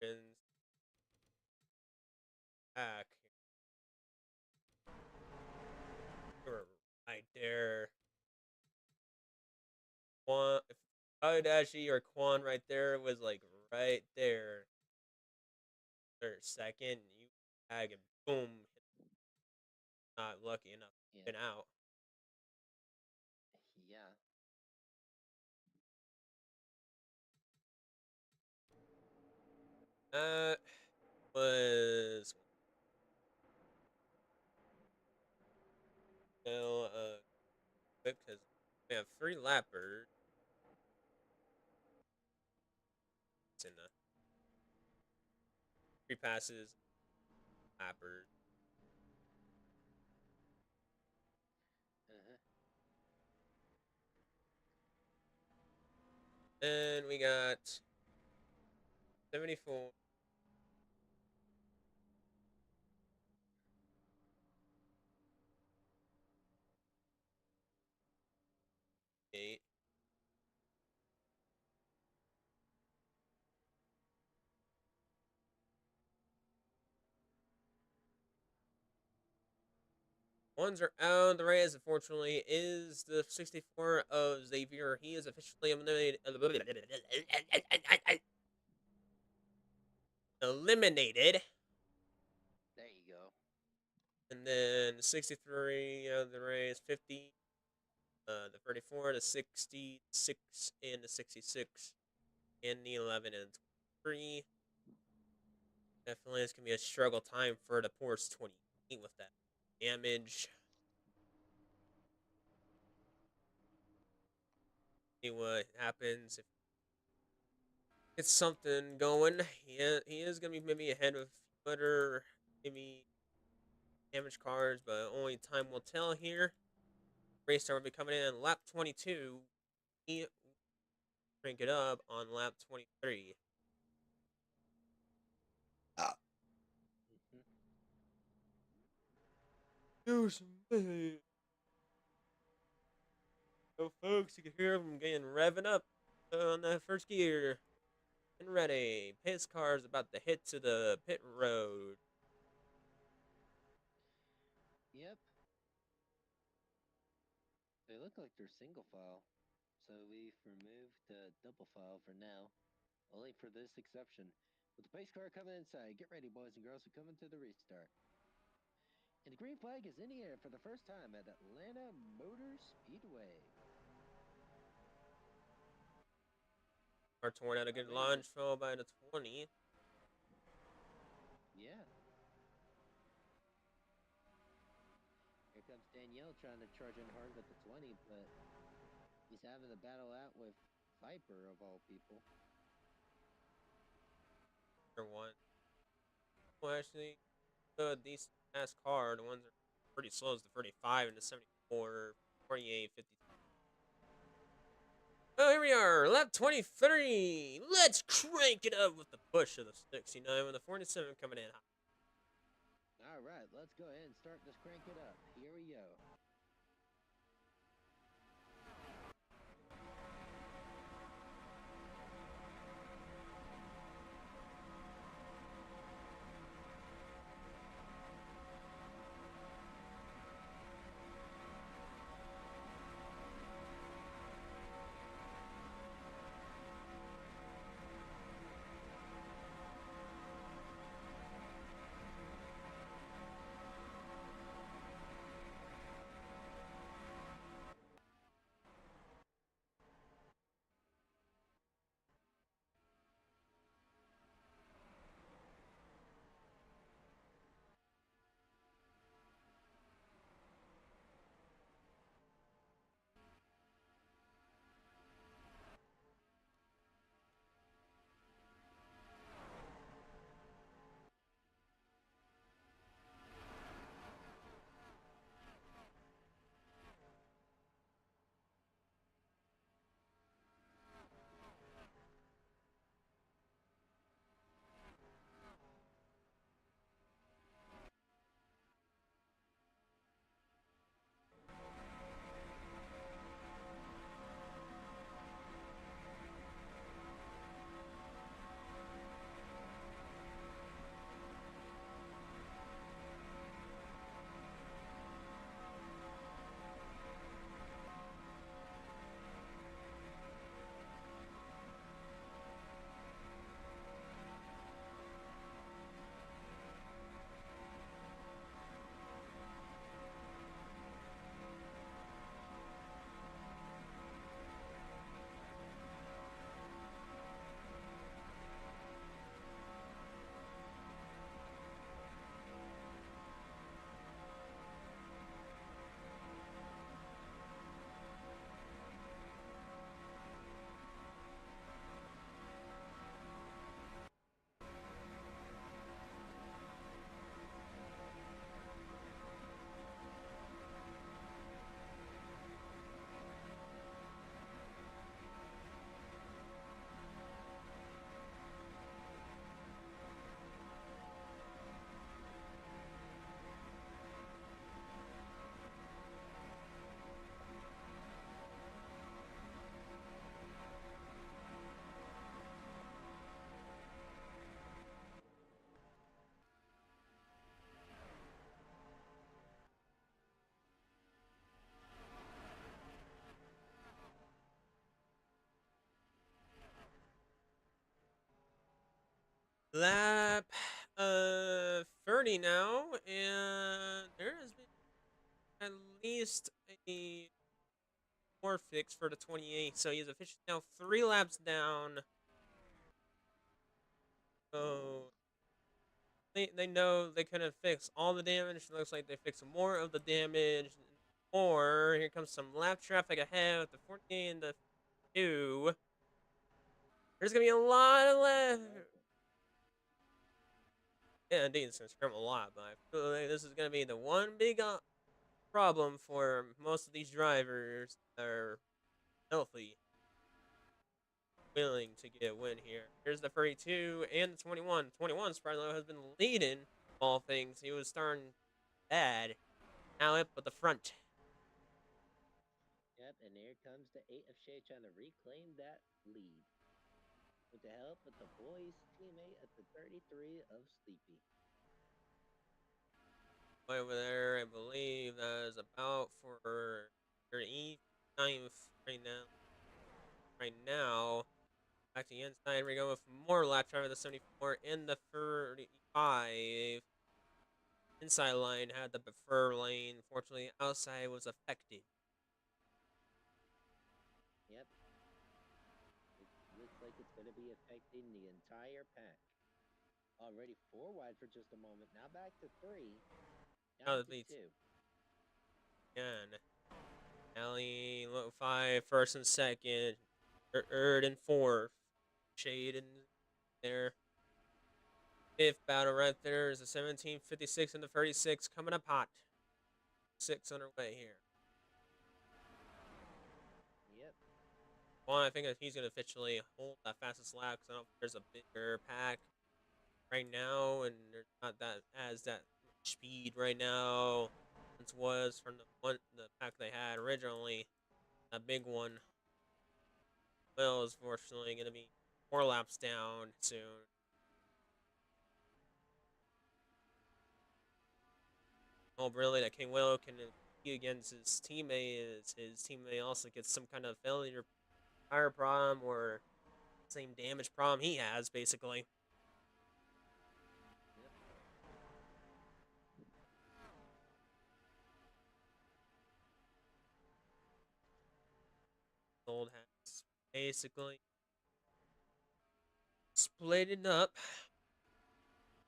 S1: And back. You were right there. Quan, if Kadashi or Quan right there was like right there. Third second, you tag and boom. Not lucky enough to get out.
S2: Yeah.
S1: That was quick because we have 3 lappers. And 3 passes, lappers. And we got 74. Eight. Ones are out. The race, unfortunately, is the 64 of Xavier. He is officially eliminated. Eliminated.
S2: There you go.
S1: And then 63 of the race, 50, the 34, the 66, and the 66, and the 11 and 3. Definitely, it's going to be a struggle time for the Porsche 28 with that damage. See what happens if it's something going. He is going to be maybe ahead of other maybe damaged cars, but only time will tell here. Racer will be coming in lap 22. He crank it up on lap 23. So, folks, you can hear him getting revving up on that first gear. And ready. His car's about to hit to the pit road.
S2: Yep. They look like they're single file. So we've removed the double file for now. Only for this exception. With the pace car coming inside, get ready, boys and girls, we're coming to the restart. And the green flag is in the air for the first time at Atlanta Motor Speedway.
S1: Our torn out a good launch, followed by the 20.
S2: Yeah. Here comes Danielle trying to charge in hard with the 20, but he's having a battle out with Viper of all people.
S1: Or one. Well, actually, the decent ass car, the ones that are pretty slow is the 35 and the 74, 48, 50. Oh, here we are, lap 23. Let's crank it up with the push of the 69 with the 47 coming in.
S2: All right, let's go ahead and start this crank it up. Here we go.
S1: Lap 30 now, and there has been at least a more fix for the 28. So he's officially now 3 laps down. So they know they couldn't fix all the damage. It looks like they fixed more of the damage. Or here comes some lap traffic ahead with the 48 and the 2. There's gonna be a lot of left. Yeah, indeed, it's gonna scrim a lot, but I feel like this is gonna be the one big problem for most of these drivers that are healthy, willing to get a win here. Here's the 32 and the 21. 21, Sparlow has been leading all things. He was starting bad. Now up at the front.
S2: Yep, and here comes the 8 of Shea trying to reclaim that lead. With the help of the boys' teammate at the 33 of Sleepy.
S1: Over there, I believe that is about for your E9th right now. Right now, back to the inside, we go with more lap time of the 74 and the 35. Inside line had the prefer lane. Fortunately, outside was affected.
S2: Yep. It looks like it's going to be affecting the entire pack. Already 4 wide for just a moment. Now back to 3. Down to 2.
S1: Again. Alley, 5, first and second. Third and fourth. Shade in there. Fifth battle right there is the 1756 and the 36 coming up hot. 6 underway here.
S2: Yep.
S1: Well, I think that he's going to officially hold that fastest lap because I don't think there's a bigger pack right now, and there's not that much speed right now as was from the pack they had originally. That big one. Will is fortunately going to be 4 laps down soon. Hope really that King Will can compete against his teammate. His teammate also gets some kind of failure, fire problem, or same damage problem he has, basically.
S2: Yep.
S1: Old has basically split it up.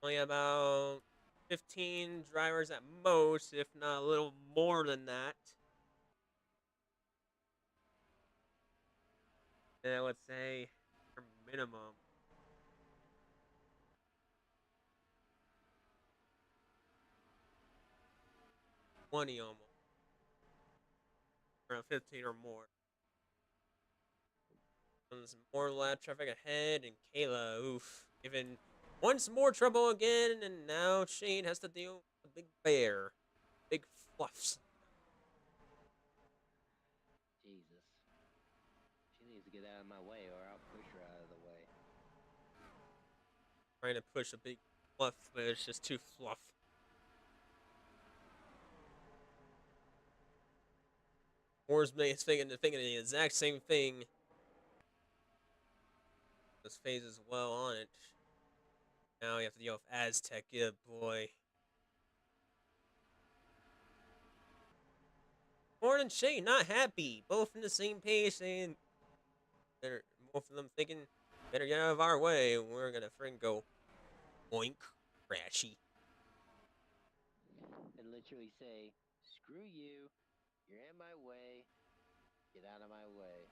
S1: Only about 15 drivers at most, if not a little more than that. And I would say, for minimum, 20 almost. Around 15 or more. There's more lap traffic ahead, and Kayla, oof, given once more trouble again, and now Shane has to deal with the big bear. Big fluffs.
S2: Jesus. She needs to get out of my way or I'll push her out of the way.
S1: Trying to push a big fluff, but it's just too fluff. Orsman thinking the exact same thing. This phase as well on it. Now you have to deal with Aztec, yeah, boy. Horn and Shane not happy. Both in the same page, saying they're both of them thinking, better get out of our way. We're gonna friggin' go oink, crashy.
S2: And literally say, screw you, you're in my way, get out of my way.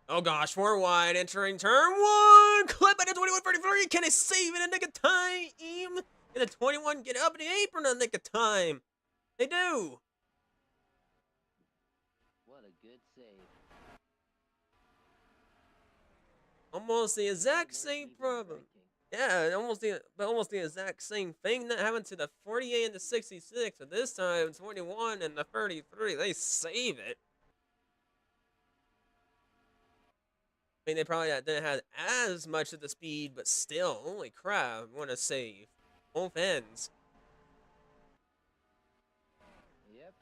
S1: Oh gosh, 4 wide, entering turn 1. Clip at the 21:33. Can it save in a nick of time? Can the 21 get up in the apron in a nick of time? They do.
S2: What a good save.
S1: Almost the exact same problem. Yeah, almost the exact same thing that happened to the 48 and the 66. But this time, 21 and the 33, they save it. I mean, they probably didn't have as much of the speed, but still, holy crap, what a save. Both ends.
S2: Yep.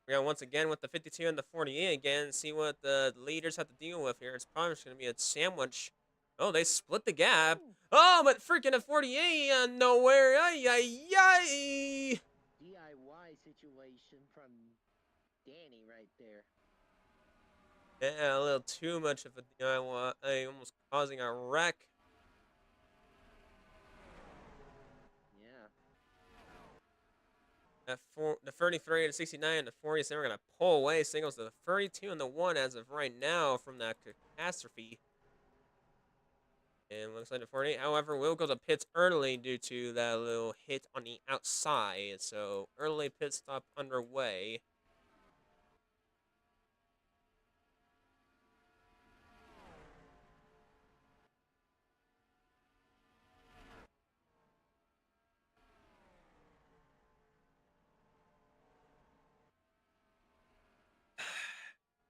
S1: We're going to once again with the 52 and the 48 again, see what the leaders have to deal with here. It's probably just going to be a sandwich Oh, they split the gap. Oh, but freaking a 48 nowhere. Ay, ay, ay.
S2: DIY situation from Danny right there.
S1: Yeah, a little too much of a DIY, almost causing a wreck.
S2: Yeah.
S1: The 33 to 69 to 47 are going to pull away. Singles to the 32 and the 1 as of right now from that catastrophe. And looks like the 48, however, will go to pits early due to that little hit on the outside. So early pit stop underway.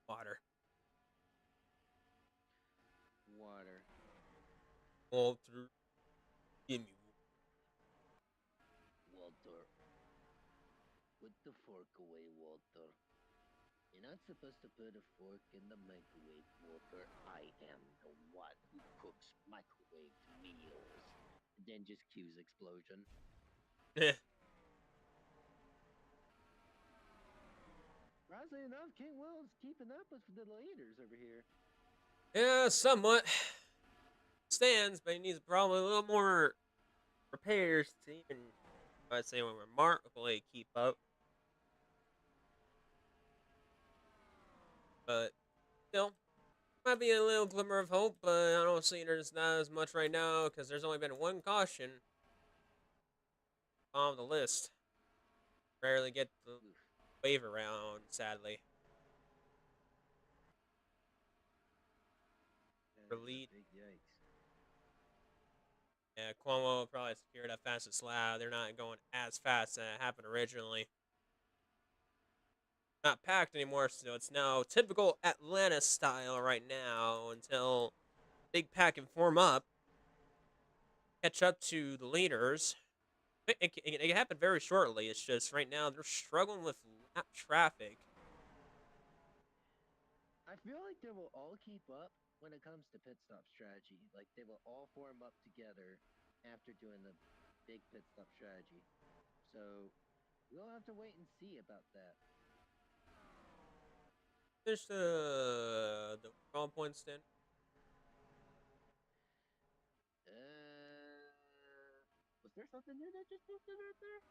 S1: Water.
S2: Water.
S1: Walter, give me
S2: Walter. Put the fork away, Walter. You're not supposed to put a fork in the microwave, Walter. I am the one who cooks microwave meals. And then just cues explosion.
S1: water.
S2: Surprisingly enough, King Will's keeping up with the leaders over here.
S1: Yeah, somewhat. Stands, but he needs probably a little more repairs to even, I'd say, remarkably keep up. But still, might be a little glimmer of hope, but I don't see there's not as much right now because there's only been one caution on the list. Rarely get the wave around, sadly. For lead.
S2: Big yikes.
S1: Yeah, Cuomo probably secured that fastest lap. They're not going as fast as it happened originally. Not packed anymore, so it's now typical Atlanta style right now until big pack can form up, catch up to the leaders. It can happen very shortly. It's just right now they're struggling with lap traffic.
S2: I feel like they will all keep up when it comes to pit stop strategy. Like they will all form up together after doing the big pit stop strategy. So we'll have to wait and see about that.
S1: There's the overall point stand.
S2: Was there something new that just posted right there?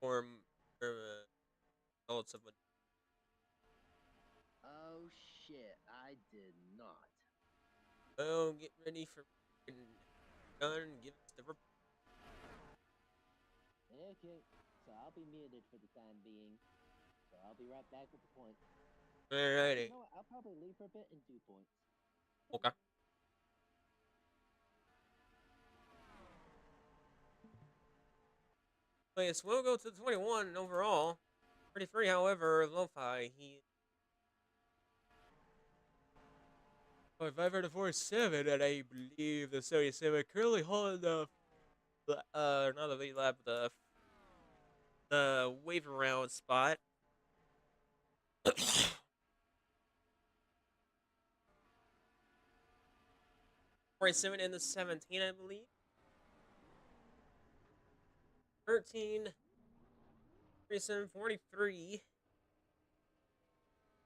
S1: Or results of what.
S2: Oh shit, I did not.
S1: Oh, get ready for gun. Give us the report.
S2: Okay, so I'll be muted for the time being. So I'll be right back with the points.
S1: Alrighty.
S2: You know what? I'll probably leave for a bit and do points.
S1: Okay. Place will go to the 21 overall. 33, however, Lo-Fi, he 5 to 47, and I believe the 77 currently holding not the lead lap, the wave around spot. 47 in the 17, I believe. 13, 47, 43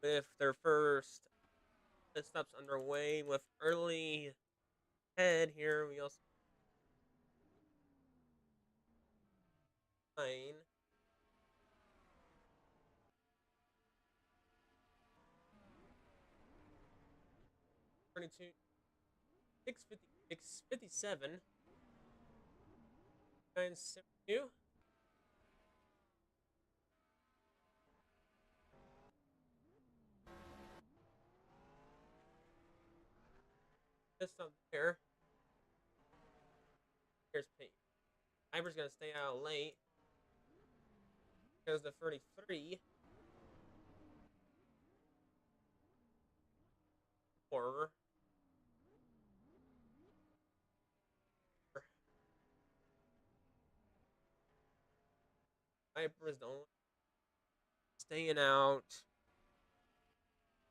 S1: with their first pit stops underway with early head here. We also 9. 22, 656, 57, 972. Just up there. Here's Pete. Ivor's going to stay out late. Goes to 33. Or Ivor is the only staying out.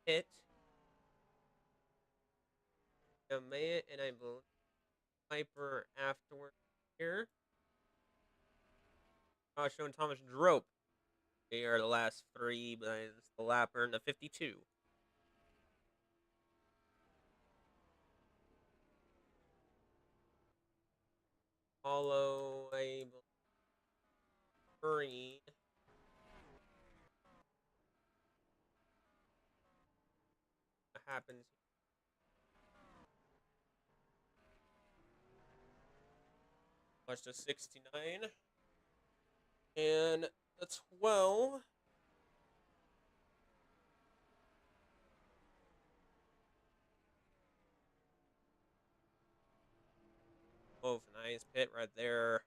S1: Hit. Maya and I believe Piper afterward here. Joshua and Thomas Drope. They are the last three, but it's the lapper and the 52. Follow a three. What happens? Watch the 69 and the 12. Oh, nice pit right there.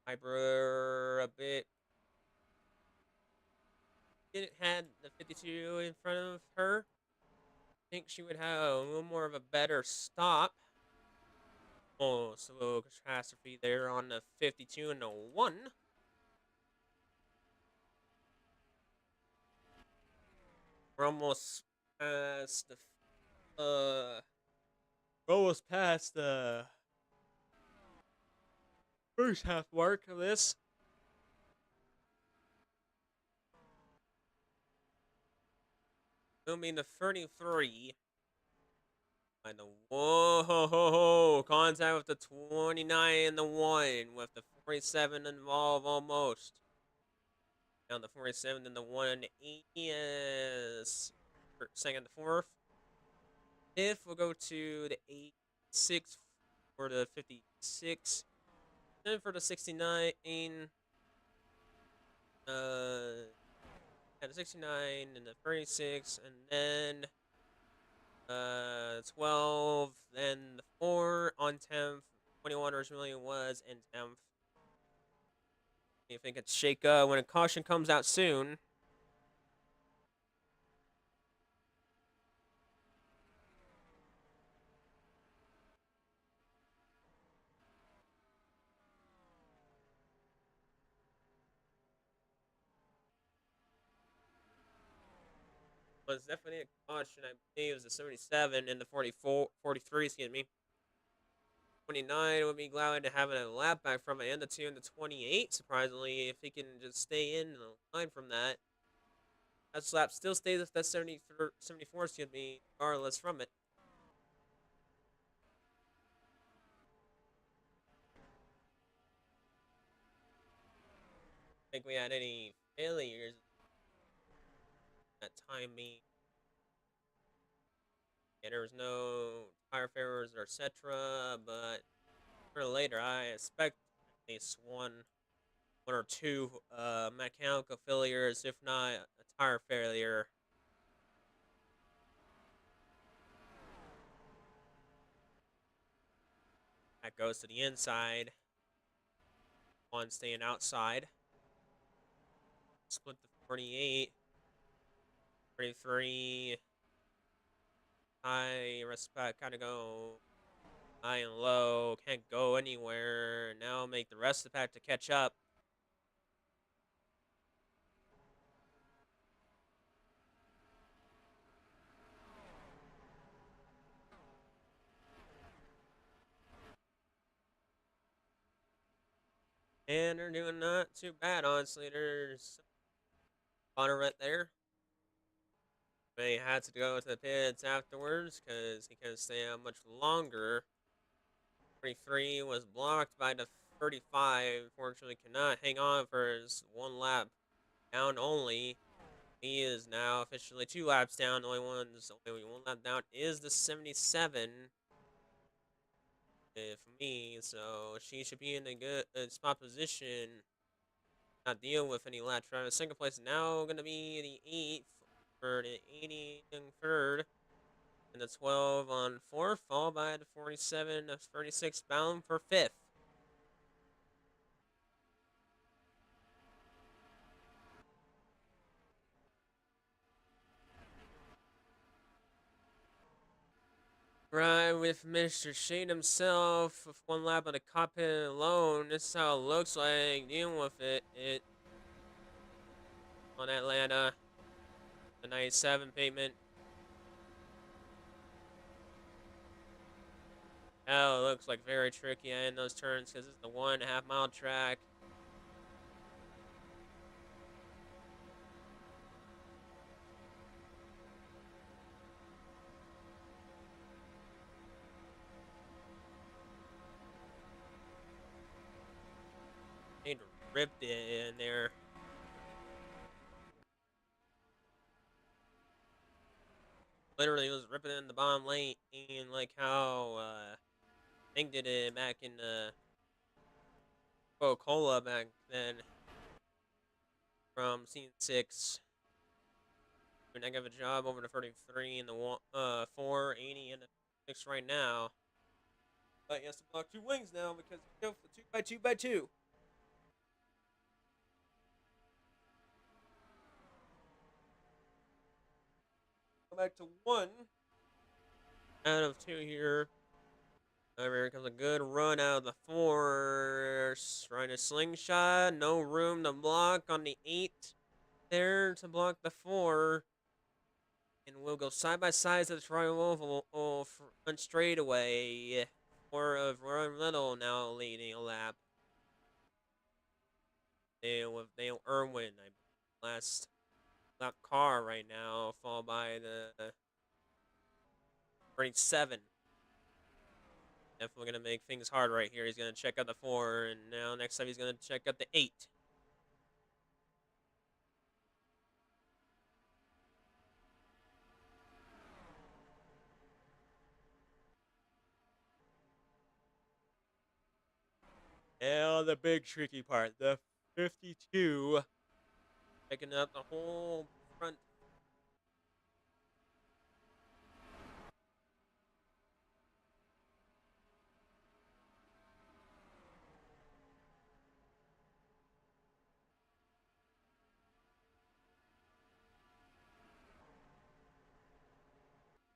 S1: Hyper a bit. Didn't had the 52 in front of her. I think she would have a little more of a better stop. Oh, slow catastrophe there on the 52 and the 1. We're almost past the first half mark of this. It'll mean the 33. And the whoa, contact with the 29 and the 1 with the 47 involved almost. Now the 47 and the 180 is second, the fourth. Fifth will go to the 8-6 for the 56. Then for the 69, the 69 and the 36, and then 12, then the 4 on 10th, 21 originally was in 10th. You think it's shake when a caution comes out soon. Was definitely a caution. I believe it was the 77 and the 43, excuse me. 29 would be glad to have a lap back from it, and the 2 and the 28, surprisingly, if he can just stay in the line from that. That lap still stays with that 74, excuse me, regardless from it. I think we had any failures that time being. Yeah, there was no tire failures or etc. But for later, I expect at least one or two mechanical failures, if not a tire failure. That goes to the inside. One staying outside. Split the 48. 33. High respect, kind of go high and low. Can't go anywhere. Now make the rest of the pack to catch up. And they're doing not too bad, honestly. There's Connor right there. But he had to go to the pits afterwards because he couldn't stay out much longer. 33 was blocked by the 35. Unfortunately, cannot hang on for his one lap down only. He is now officially 2 laps down. The only one lap down is the 77. For me, so she should be in a good spot position. Not deal with any lap drive. Second place now going to be the 8th for the 80 and 3rd. And the 12 on 4th, followed by the 47 of 36 bound for 5th. Right with Mr. Shade himself with one lap of the cockpit alone. This is how it looks like dealing with it. on Atlanta. The 97 pavement. Oh, it looks like very tricky in those turns because it's the 1.5 mile track. They ripped it in there. Literally was ripping it in the bottom lane, and like how Thing did it back in Coca-Cola back then from scene 6. Doing a heck of a job over the 33 and the 480 and the 6 right now. But he has to block 2 wings now because he goes for 2x2x2. Go back to 1 out of 2 here. Here comes a good run out of the 4. Trying to slingshot. No room to block on the 8. There to block the 4. And we'll go side by side to the triangle front straightaway. 4 of Run Little now leading a lap. With Dale Irwin, last lap car right now, followed by the 37. Definitely going to make things hard right here. He's going to check out the 4, and now next time he's going to check out the 8. Now the big tricky part, the 52, picking up the whole front.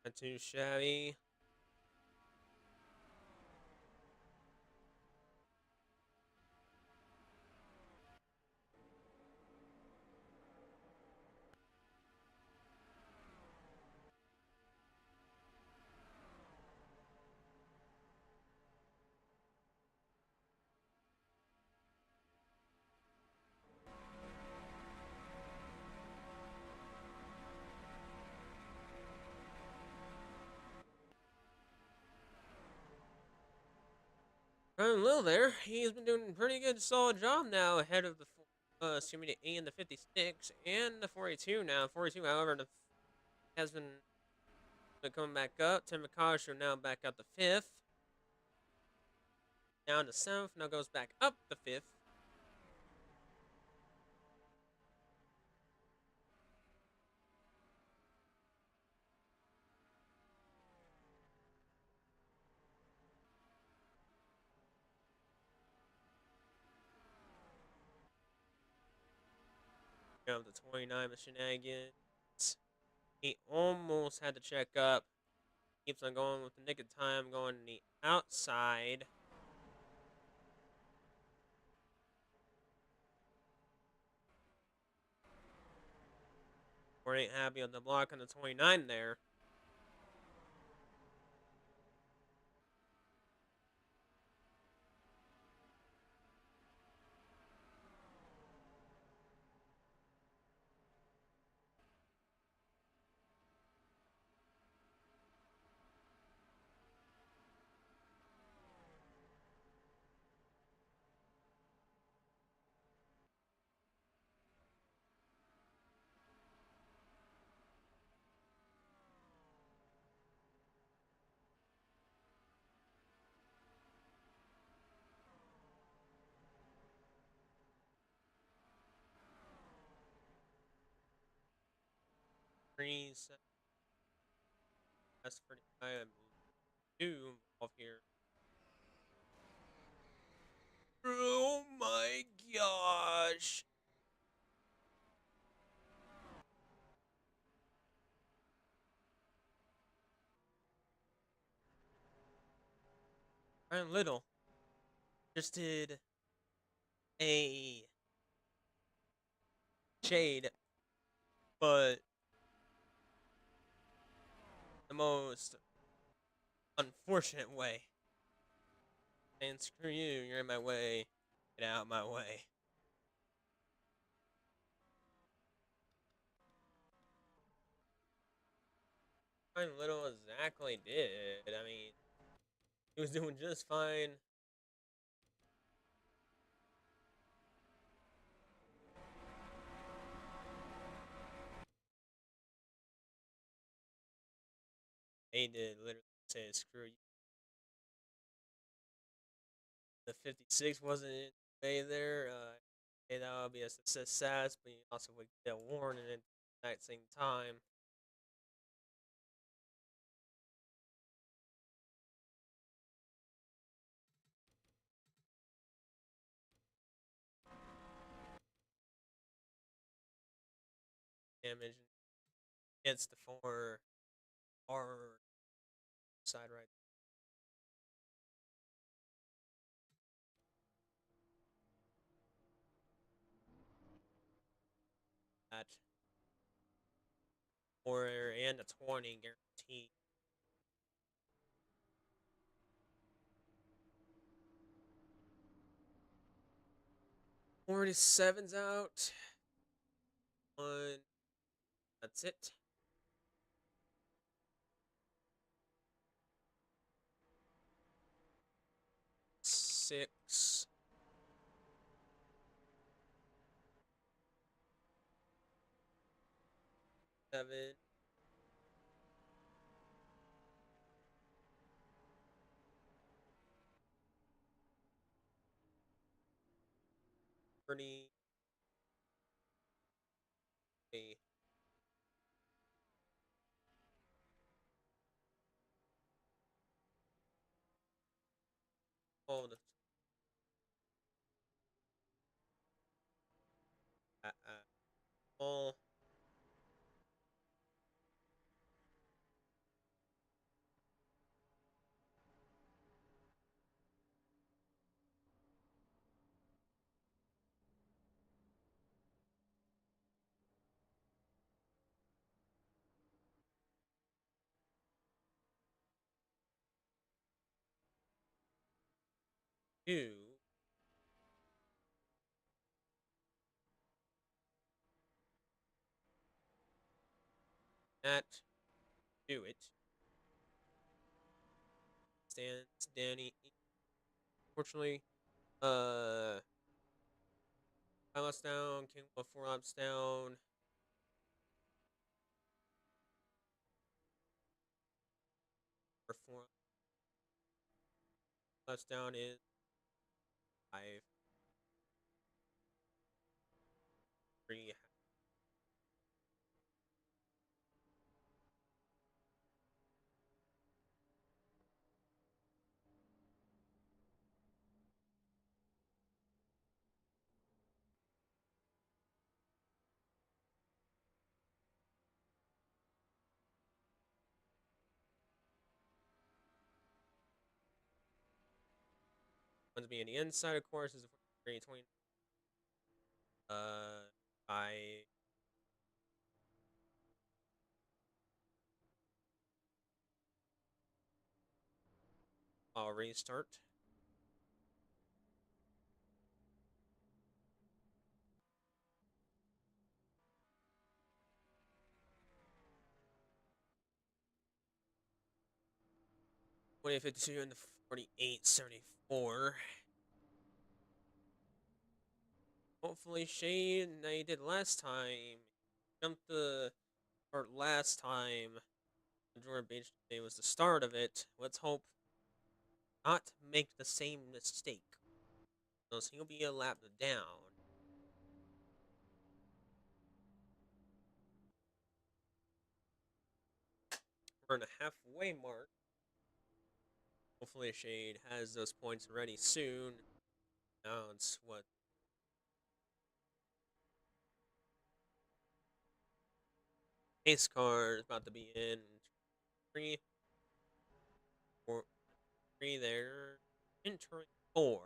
S1: Not too shabby. Ryan Little there, he's been doing a pretty good solid job now ahead of the the A and the 56 and the 42 now. 42, however, has been coming back up. Tim McCosher now back up the 5th. Down to 7th, now goes back up the 5th. Down to 29 with shenanigans. He almost had to check up. Keeps on going with the nick of time, going the outside. Or ain't happy on the block on the 29 there. That's pretty high. 2 off here. Oh my gosh. Ryan Little just did a shade But the most unfortunate way. And screw you, you're in my way. Get out of my way. Fine Little exactly did. I mean, he was doing just fine. They did literally say screw you. The 56 wasn't in the way there. Hey, that would be a success, but you also would get a warning at the same time. Damage hits the 4 R side right. That 4 and a 20 guaranteed. 47's out. One. That's it. Six. Seven. Pretty. Hold. All. Two. That. Do it. Stands Danny. Unfortunately, 5 laps down. King 4 laps down. Or 4 laps down is 5. 3. One's being the inside, of course, is 320. I. I'll restart. Twenty 52 and the 48.74. Hopefully, Shane, now you did last time. Jumped the part last time. Jordan Beach Day was the start of it. Let's hope not make the same mistake. Else he'll be a lap down. We're in the halfway mark. Hopefully Shade has those points ready soon. Now it's what? Pace car is about to be in. 3, 4, 3 there. Entering 4.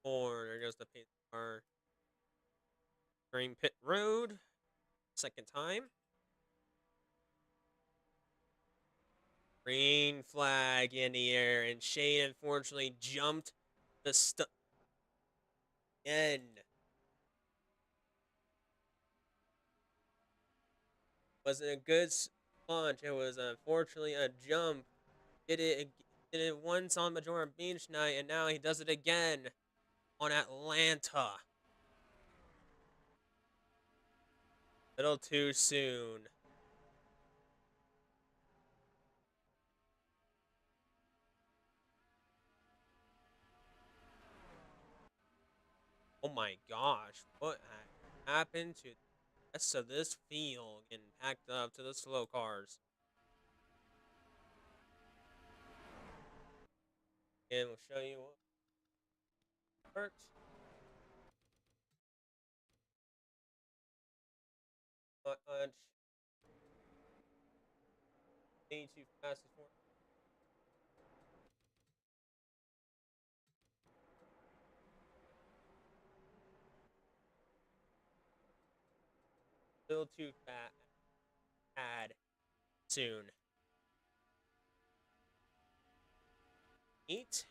S1: 4. There goes the pace car. Green pit road. Second time. Green flag in the air, and Shane unfortunately jumped the end. Wasn't a good launch. It was unfortunately a jump. Did it once on Majora Beach night, and now he does it again on Atlanta. Little too soon. Oh my gosh, what happened to the rest of this field getting packed up to the slow cars? And we'll show you what worked. Not much. Need too fast before. Still too fat. Add soon. Eat.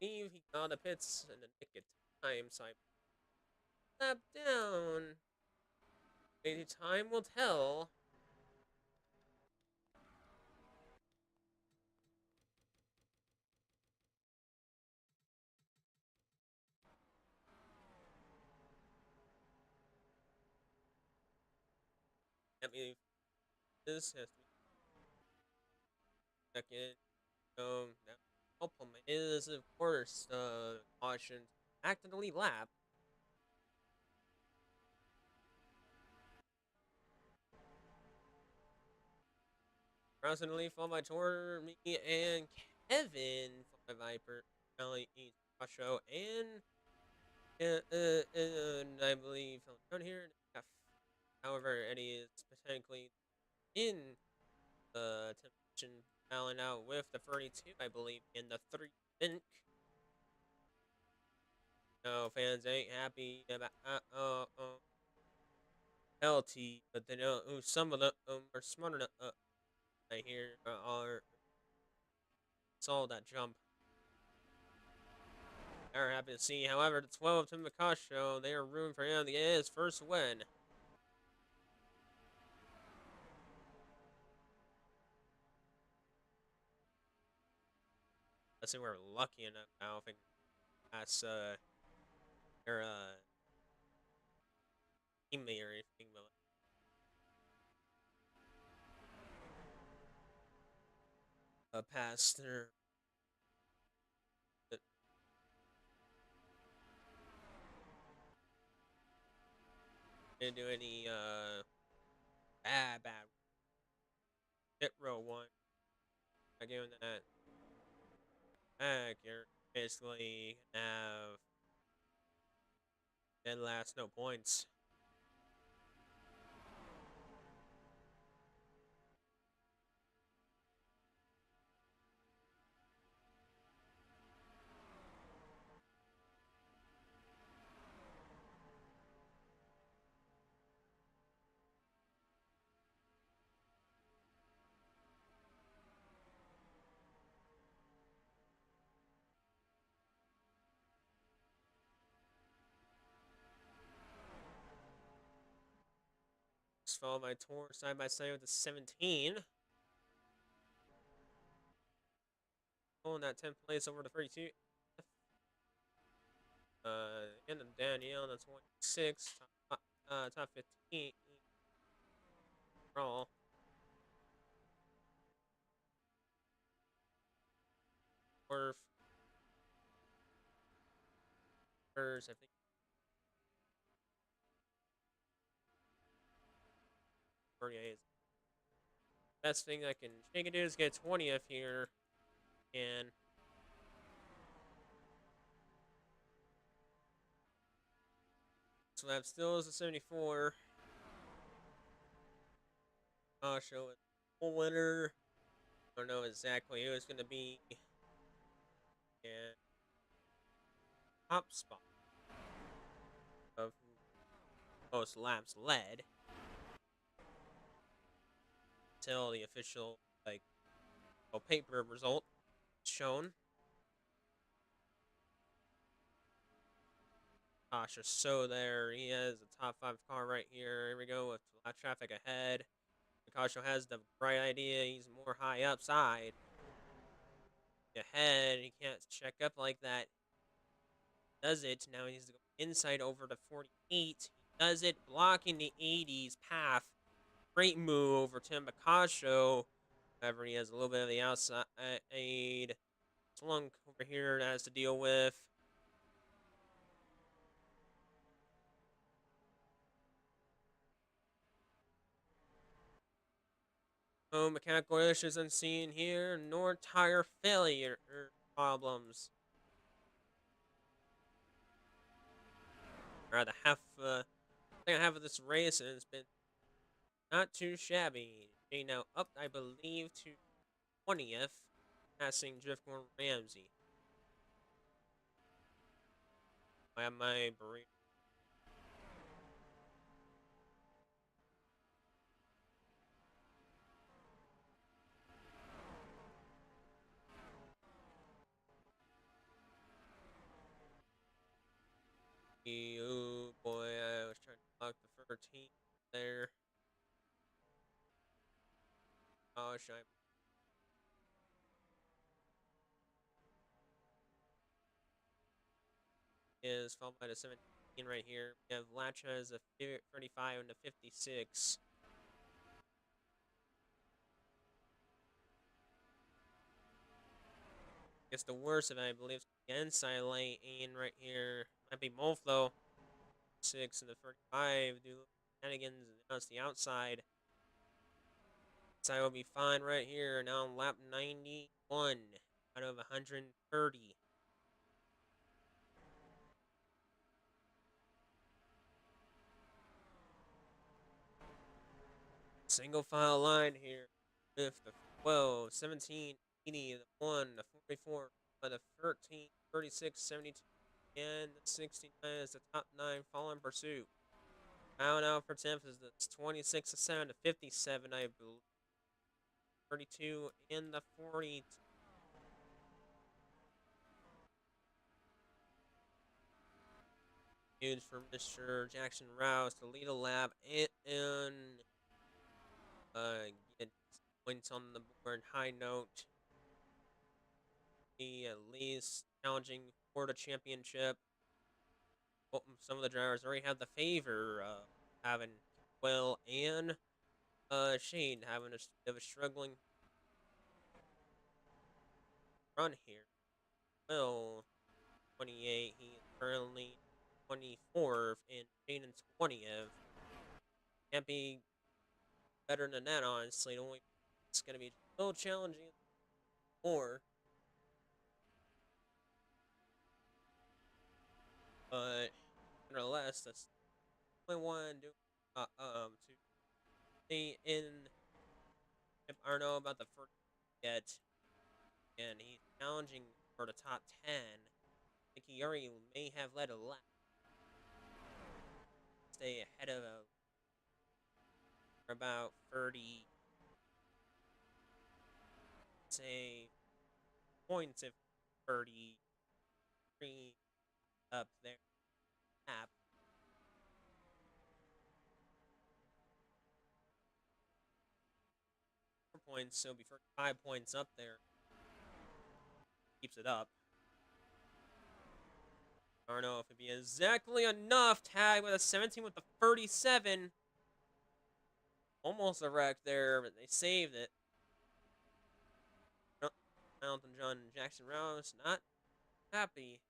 S1: Leave. He got the pits in the nick of time, so I lap down. Maybe time will tell. I mean, this has to be second. That problem is, of course, caution accidentally lap. Accidentally followed by Tor, me, and Kevin, followed by Viper, Ellie, Show, and I believe down here. However, Eddie is potentially in the temptation battling out with the 32, I believe, in the 3 think. No, fans ain't happy about LT, but they know some of them are smart enough. I hear are saw that jump. They're happy to see. However, the 12 to Mikasho, they are rooting for him to get his first win. Let's see, we're lucky enough. I don't think that's their teammate or anything, but past their. Didn't do any bad pit row one. I give him that back. You're basically have dead last, no points. Just followed by Tor side by side with the 17. Pulling that 10th place over to 32. And Danielle, that's 26. Top 15. Raw. Or first, I think. Best thing I can shake it is get 20th here. And so that still is a 74. Show it full winner. I don't know exactly who it's going to be. And top spot of most laps led until the official paper result is shown. Gosh, so there he is, the top 5 car right here. Here we go with a lot of traffic ahead. Picasso has the bright idea. He's more high upside. Ahead, he can't check up like that. Does it. Now he's going inside over to 48. He does it, blocking the 80's path. Great move over Tim Picasso. However, he has a little bit of the outside slunk over here that has to deal with. No mechanical issues unseen here, nor tire failure problems. Or the second half of this race, and it's been not too shabby. They now up, I believe, to 20th, passing Driftcorn Ramsey. I have my burrito. Oh boy, I was trying to block the 13th there. Gosh, I is followed by the 17 right here. We have Lacha as a 35 and a 56. I guess the worst of it, I believe, is the inside lane right here. Might be Moflo. 6 and the 35. Do shenanigans. Now it's the outside. Side will be fine right here. Now on lap 91 out of 130. Single file line here with the 12, 17, 80, the 1, the 44, by the 13, 36, 72, and the 69 is the top 9 following pursuit. Round out for 10th is the 26 to 7 to 57, I believe. 32 and the 40. Huge for Mr. Jackson Rouse to lead a lap and get points on the board. High note. He at least challenging for the championship. Well, some of the drivers already have the favor having Will and Shane having a bit of a struggling run here. Will 28, he is currently 24th, and Shane in 20th. Can't be better than that, honestly. It's going to be a little challenging more. But nevertheless, that's the only one doing to stay in. If I don't know about the first yet, and he's challenging for the top 10. I think he already may have led a lap. Stay ahead of about 30, say, points if 33 up there. Lap. Points, so before 5 points up there. Keeps it up. I don't know if it'd be exactly enough. Tag with a 17 with the 37. Almost a wreck there, but they saved it. Jonathan John Jackson Rouse not happy.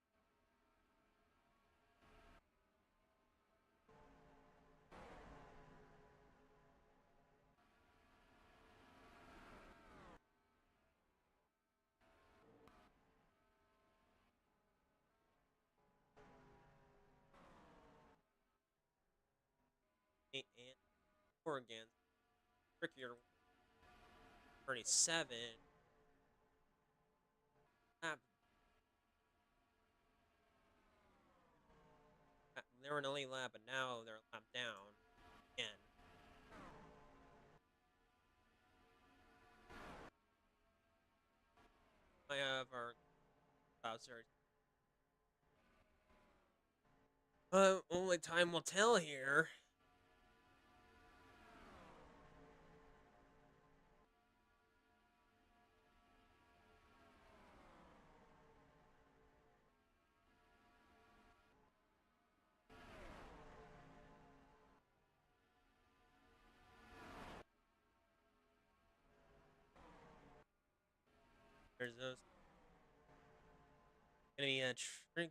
S1: And Oregon, trickier 37. They were in the lead lap, but now they're a lap down again. I have our Bowser. Only time will tell here. There's those. Gonna be a trick.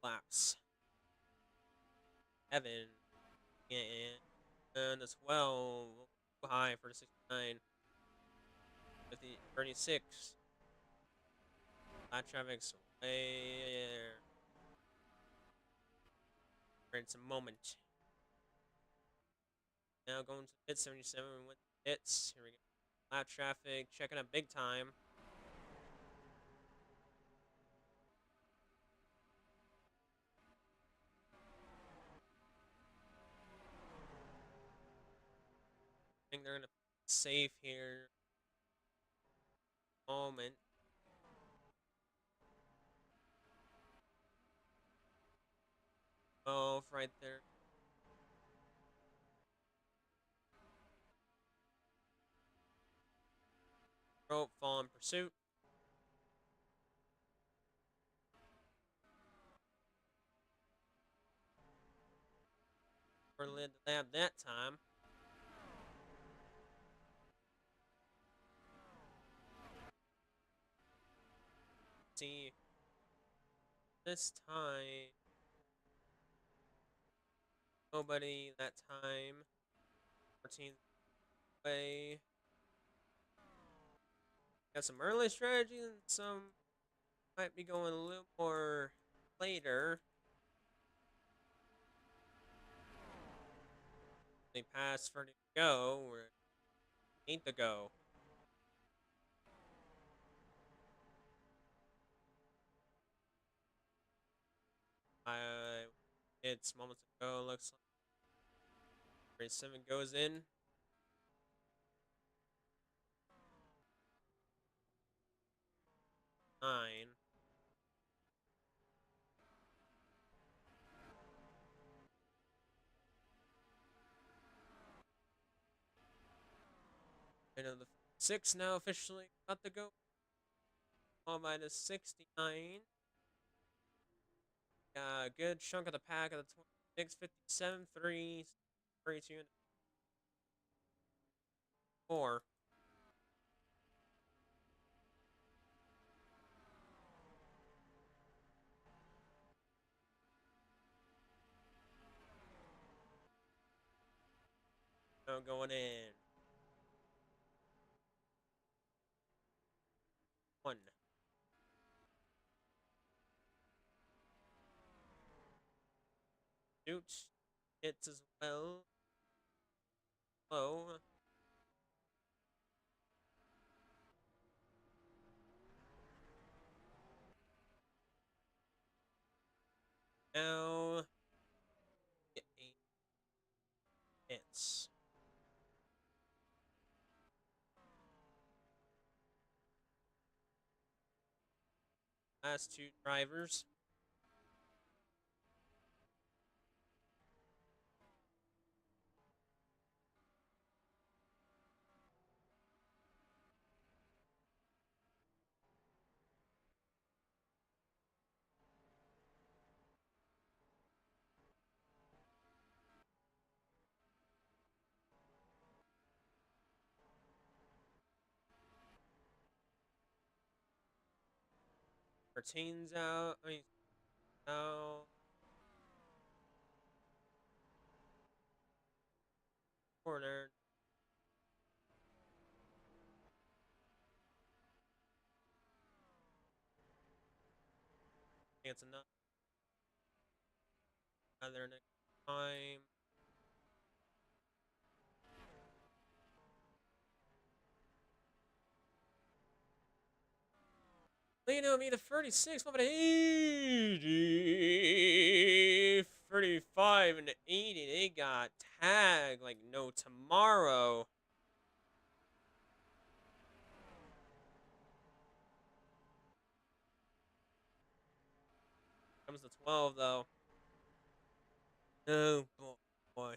S1: Laps. Evan. And the 12. High for the 69. 50, 36. Flat traffic's way there. It's a moment. Now going to pit 77 with hits. Here we go. Lap traffic checking up big time. I think they're gonna be safe here. Moment. Oh, right there. Rope fall in pursuit. For led the lap that time. See, this time, nobody that time. 14th way. Got some early strategy and some might be going a little more later. They pass for the go. We're 8 to go. It's moments ago. Looks like race 7 goes in. 9. And the 6 now officially about to go. All minus 69. A good chunk of the pack of the 26, 57, 3, 32, and 4. Now going in. 1. Shoot. Hits as well. Low. Now. Get 8 hits. Last 2 drivers. Pertains out. I mean, out. Corner. It's enough. Another next time. Leno me the 36, what about 80? 35 and 80. They got tagged like no tomorrow. Comes to 12 though. Oh boy.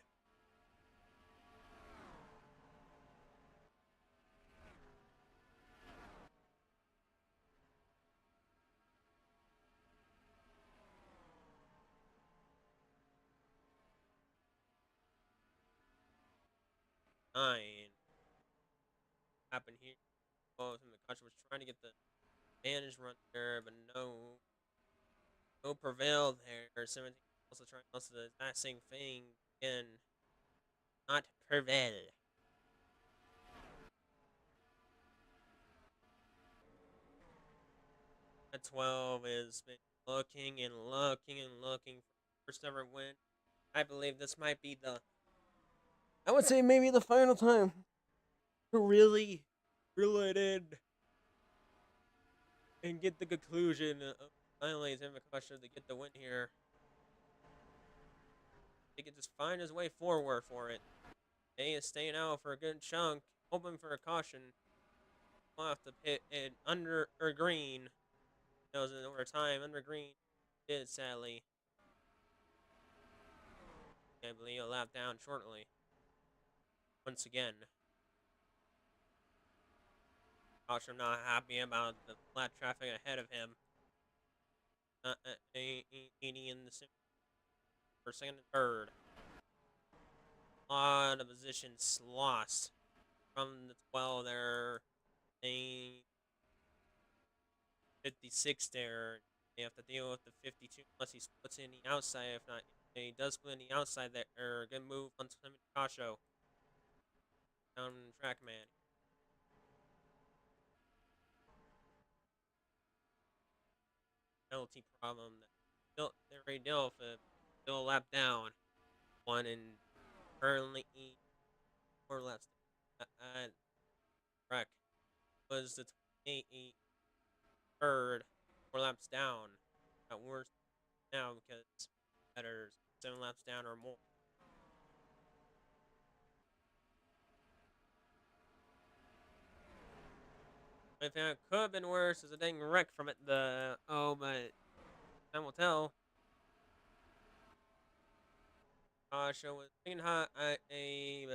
S1: Nine. Happened here. Oh, McCutcheon was trying to get the advantage run there, but no prevail there. 17 also trying also the exact same thing again. Not prevail. At 12 has been looking and looking and looking for first ever win. I believe this might be I would say maybe the final time to really reel it in and get the conclusion of finally Tim McCutcheon to get the win here. He can just find his way forward for it. He is staying out for a good chunk, hoping for a caution. We'll have to pit it under or green. That was in overtime. Under green did sadly. I believe he'll lap down shortly. Once again. I'm not happy about the flat traffic ahead of him. 80 in the for second and third. A lot of positions lost from the 12 there. 56 there. They have to deal with the 52 unless he splits in the outside. If not, he does split in the outside there. Good move on Timmy Kasho. Down track man. Penalty problem that they already dealt with. Still a lap down. One and currently 4 laps. Correct. Was the 28 third, 4 laps down. Got worse now because better 7 laps down or more. I think it could have been worse as a dang wreck from it. But time will tell. Show was thinking hot at a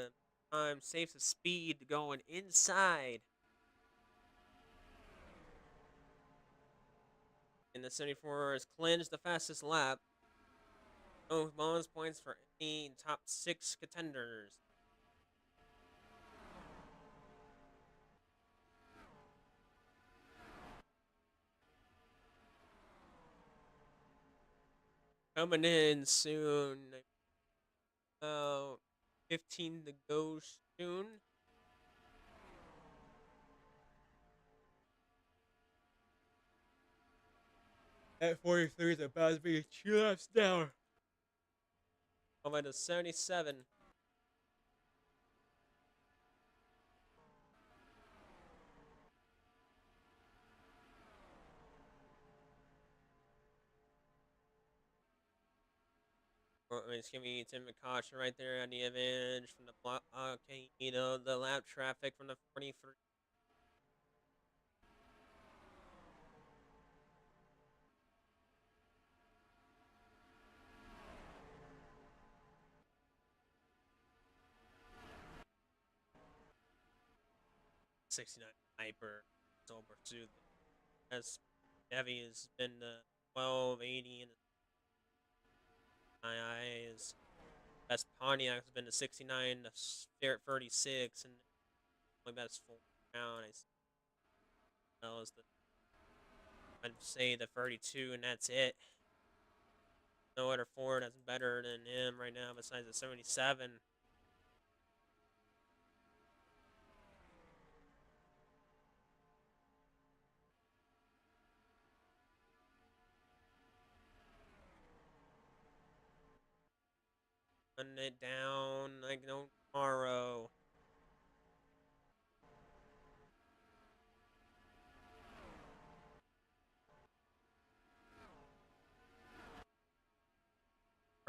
S1: time saves the speed going inside. And the 74 has clinched the fastest lap. Both bonus points for any top 6 contenders. Coming in soon. 15 to go soon. At 43 is about to be 2 laps down. Over to 77. It's gonna be Tim McCutcheon right there on the advantage from the block. Okay, the lap traffic from the 43. '69 hyper. So pursued. As Devi has been the 1280 and my eyes. Best Pontiac has been the 69, the Spirit 36, and my best full round. I'd say the 32, and that's it. No other Ford that's better than him right now besides the 77. Putting it down like no tomorrow.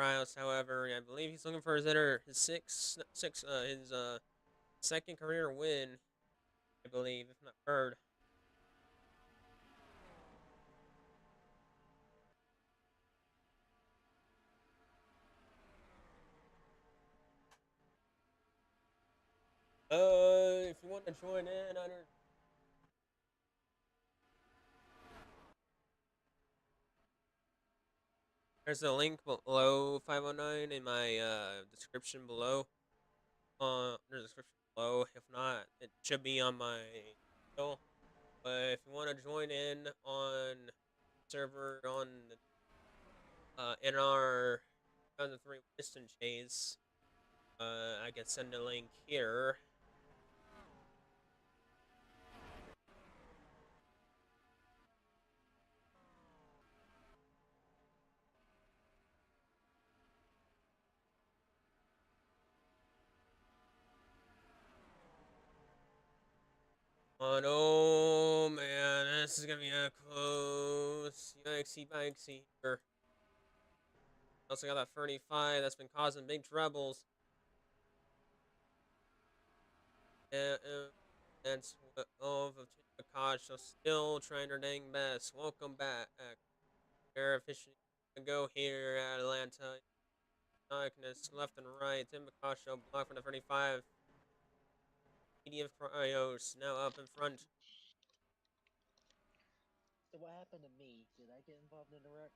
S1: Krause, however, I believe he's looking for his second career win, I believe, if not third. If you want to join in, there's a link below 509 in my description below. There's a description below. If not, it should be on my channel. But if you want to join in on server on in our 2003 Winston chase, I can send a link here. Oh man, this is gonna be a close yikesy here. Also got that 35 that's been causing big troubles. And of Akash, so still trying her dang best. Welcome back. Air efficient go here at Atlanta. Darkness left and right. Tim Picasso blocked from the 35. Media of Cryos now up in front.
S2: So what happened to me? Did I get involved in a wreck?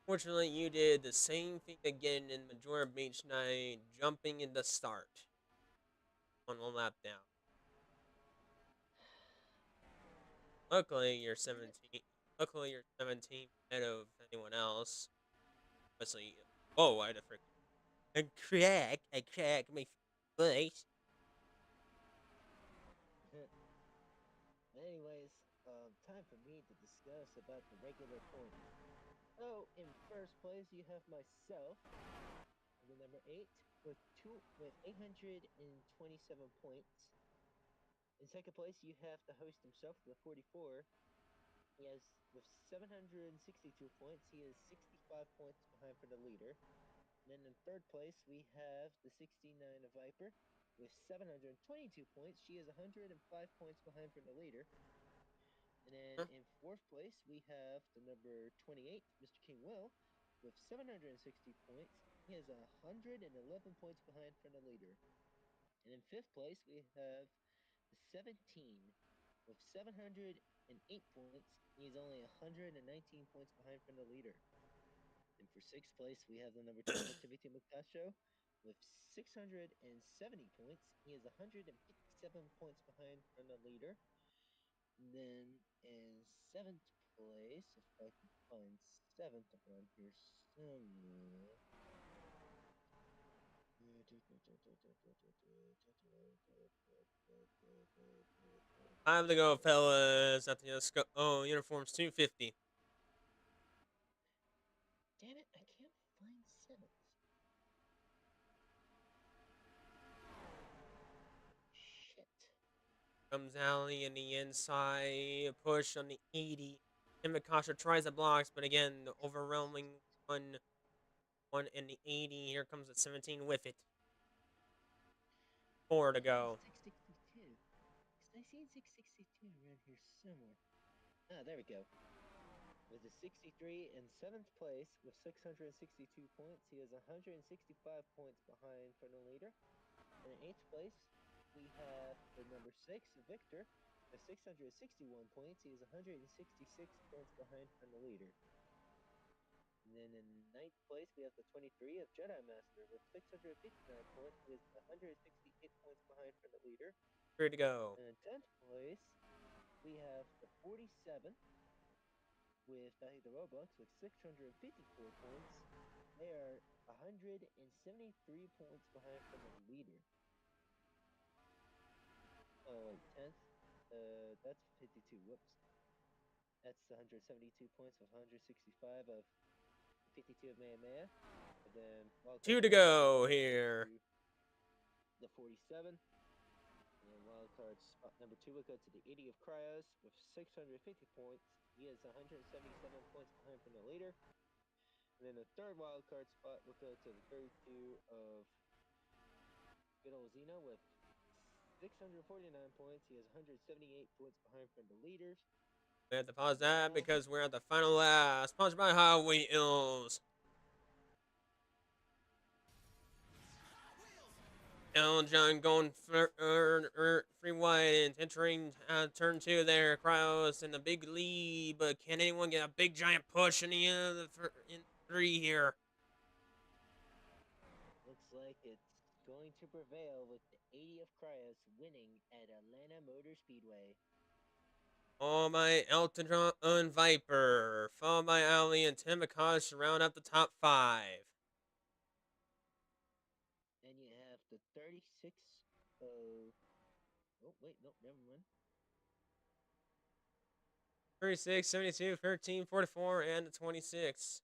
S1: Fortunately, you did the same thing again in Majora Beach Night, jumping in the start. On one lap down. Luckily, you're 17. Luckily, you're 17 ahead of anyone else. Especially, oh, I had a freaking I crack my face.
S2: Anyways, time for me to discuss about the regular points. So, in first place, you have myself, the number 8, with 827 points. In second place, you have the host himself with 44. He has with 762 points. He is 65 points behind for the leader. And then in third place, we have the 69 of Viper with 722 points. She is 105 points behind for the leader. And then in fourth place, we have the number 28, Mr. King Will, with 760 points. He is 111 points behind for the leader. And in fifth place, we have the 17 with 708 points. He's only 119 points behind from the leader. And for sixth place, we have the number 12, Timothy Mukacho, with 670 points. He is 157 points behind from the leader. And then in seventh place, if I can find seventh around here somewhere.
S1: Time to go, fellas, at the Alsco Uniforms 250.
S2: Damn it, I can't find seventh. Shit.
S1: Comes Alley in the inside, push on the 80. Timikasha tries the blocks, but again, the overwhelming one in the 80. Here comes the 17 with it. 4 to go.
S2: 662. I seen 662 around here somewhere. Ah, there we go. With the 63 in seventh place with 662 points, he is 165 points behind from the leader. And in eighth place, we have the number 6, Victor, with 661 points. He is 166 points behind from the leader. And then in ninth place, we have the 23 of Jedi Master with 659 points. He is 168 points behind from the leader.
S1: 3 to go.
S2: And in 10th place, we have the 47 with Batty the Robux with 654 points. They are 173 points behind from the leader. Oh, wait, 10th? That's 52. Whoops. That's 172 points with 165 of 52 of Maya. And then
S1: 2 to go here.
S2: The 47. And then wildcard spot number 2 will go to the 80 of Cryos with 650 points. He is 177 points behind from the leader. And then the third wild card spot will go to the 32 of good old Zeno with 649 points. He has 178 points behind from the leaders.
S1: We have to pause that because we're at the final lap. Sponsored by Hot Wheels. Elton John going free wide and entering turn 2 there. Kraus in the big lead, but can anyone get a big giant push in the end of in 3 here?
S2: Looks like it's going to prevail with the 80 of Kraus winning at Atlanta Motor Speedway.
S1: Followed by Elton John Viper, followed by Ali and Tim McCosh to round up the top 5.
S2: Then you have the 36 of. Oh, wait, nope, never mind.
S1: 36, 72, 13, 44, and the 26.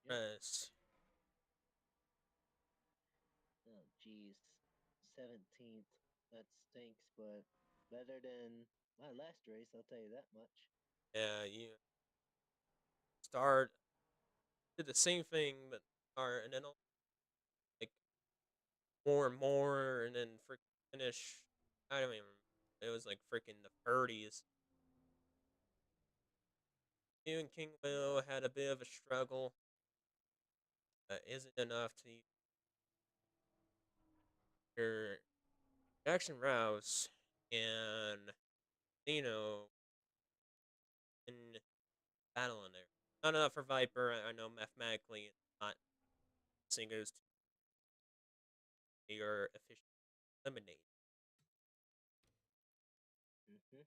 S2: Yep.
S1: Rest.
S2: Oh, geez. 17th. That stinks, but better than my last race, I'll tell you that much.
S1: Yeah, you start, did the same thing, but start, and then like more and more, and then freaking finish. I don't even remember. It was like freaking the 30s. You and King Will had a bit of a struggle. Isn't enough to your Jackson Rouse and Zeno in battle in there. Not enough for Viper. I know mathematically it's not. Singers to your efficient eliminate.
S2: Mm-hmm.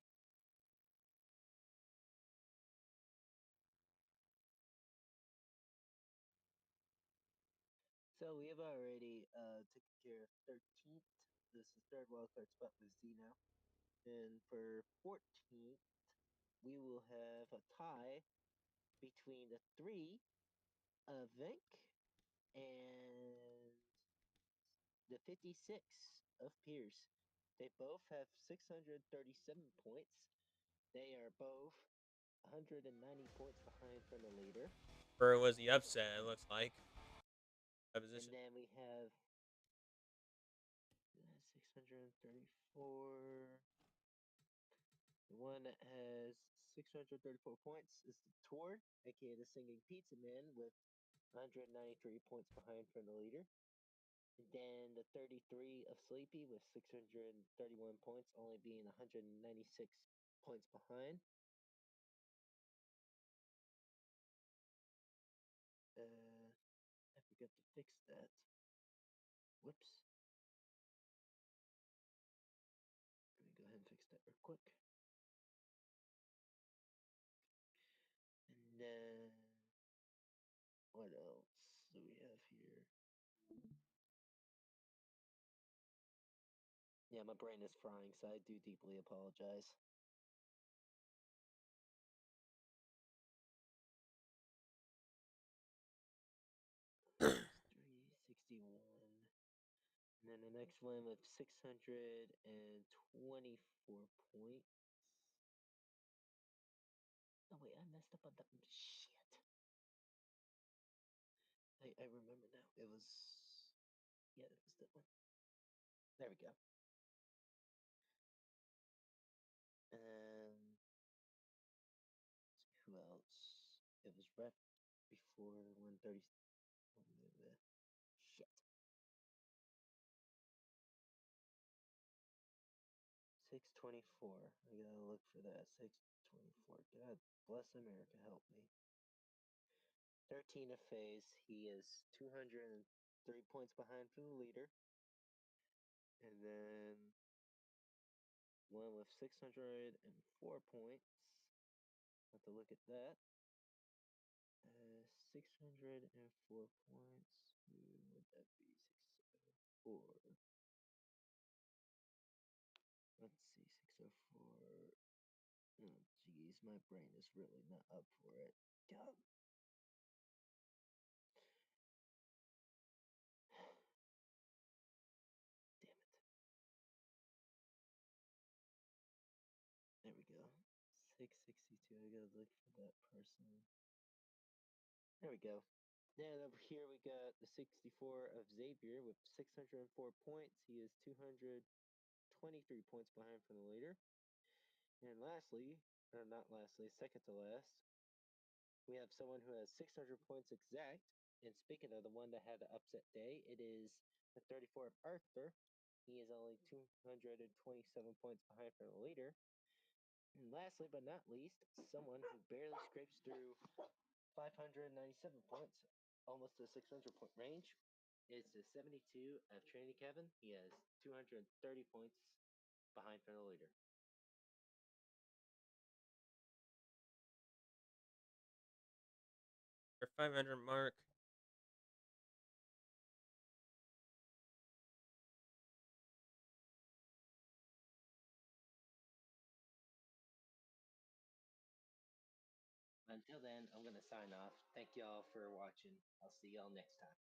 S2: So we have already taken care of 13th. This is third wildcard spot with Zeno. And for 14th, we will have a tie between the 3 of Vink and the 56 of Pierce. They both have 637 points. They are both 190 points behind from the leader.
S1: Or was the upset, it looks like.
S2: And then we have 634. The one that has 634 points is the Tour, aka the Singing Pizza Man, with 193 points behind from the leader. And then the 33 of Sleepy with 631 points, only being 196 points behind. I forgot to fix that. Whoops. Let me go ahead and fix that real quick. And then what else do we have here? Yeah, my brain is frying, so I do deeply apologize. And then the next one with 624 points. Oh wait, I messed up on that. Shit. I remember now. It was, yeah, it was that one. There we go. And who else? It was right before 130. Shit. 624. I gotta look for that. 624. God bless America, help me. 13 of Faze. He is 203 points behind from the leader. And then one with 604 points. Have to look at that. 604 points. Who would that be? 604. Let's see, 604. Oh, geez, my brain is really not up for it. God. Damn it. There we go. 662. I gotta look for that person. we go. Then over here we got the 64 of Xavier with 604 points. He is 223 points behind from the leader. And lastly, or not lastly, second to last, we have someone who has 600 points exact. And speaking of the one that had the upset day, it is the 34 of Arthur. He is only 227 points behind from the leader. And lastly, but not least, someone who barely scrapes through 597 points, almost the 600 point range, is the 72 of Trinity Kevin. He has 230 points behind from the leader.
S1: Your 500 mark.
S2: Until then, I'm going to sign off. Thank y'all for watching. I'll see y'all next time.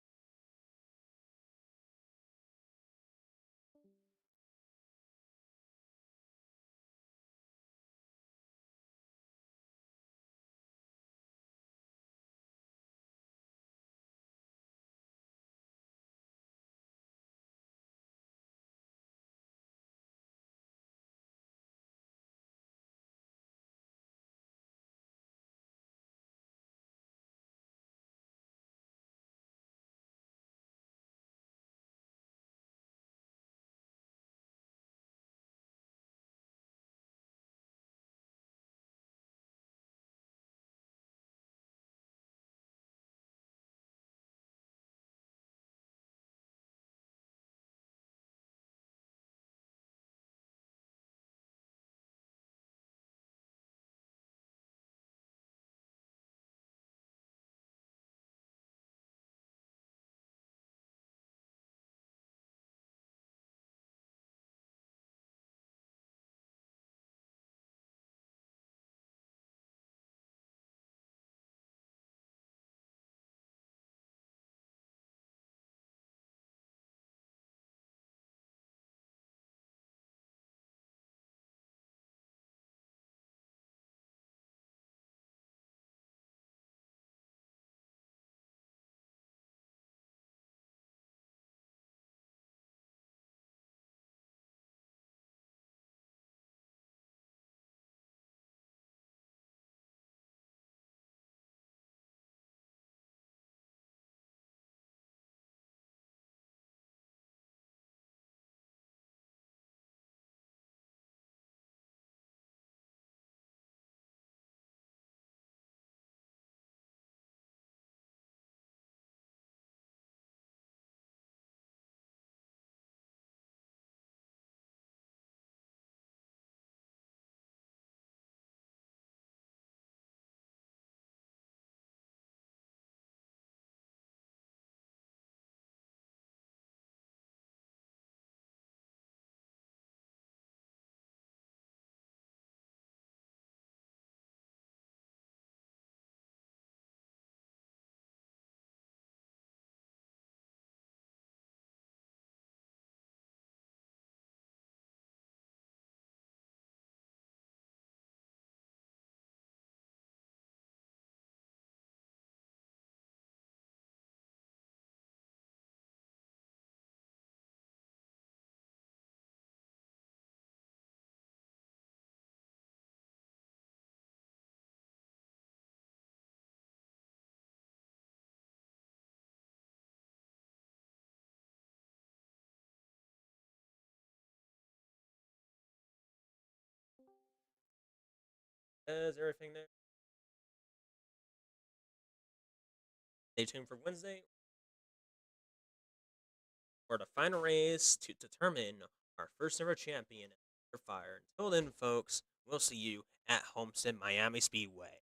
S1: Is everything there? Stay tuned for Wednesday for the final race to determine our first ever champion, ThunderFire. Until then, folks, we'll see you at Homestead Miami Speedway.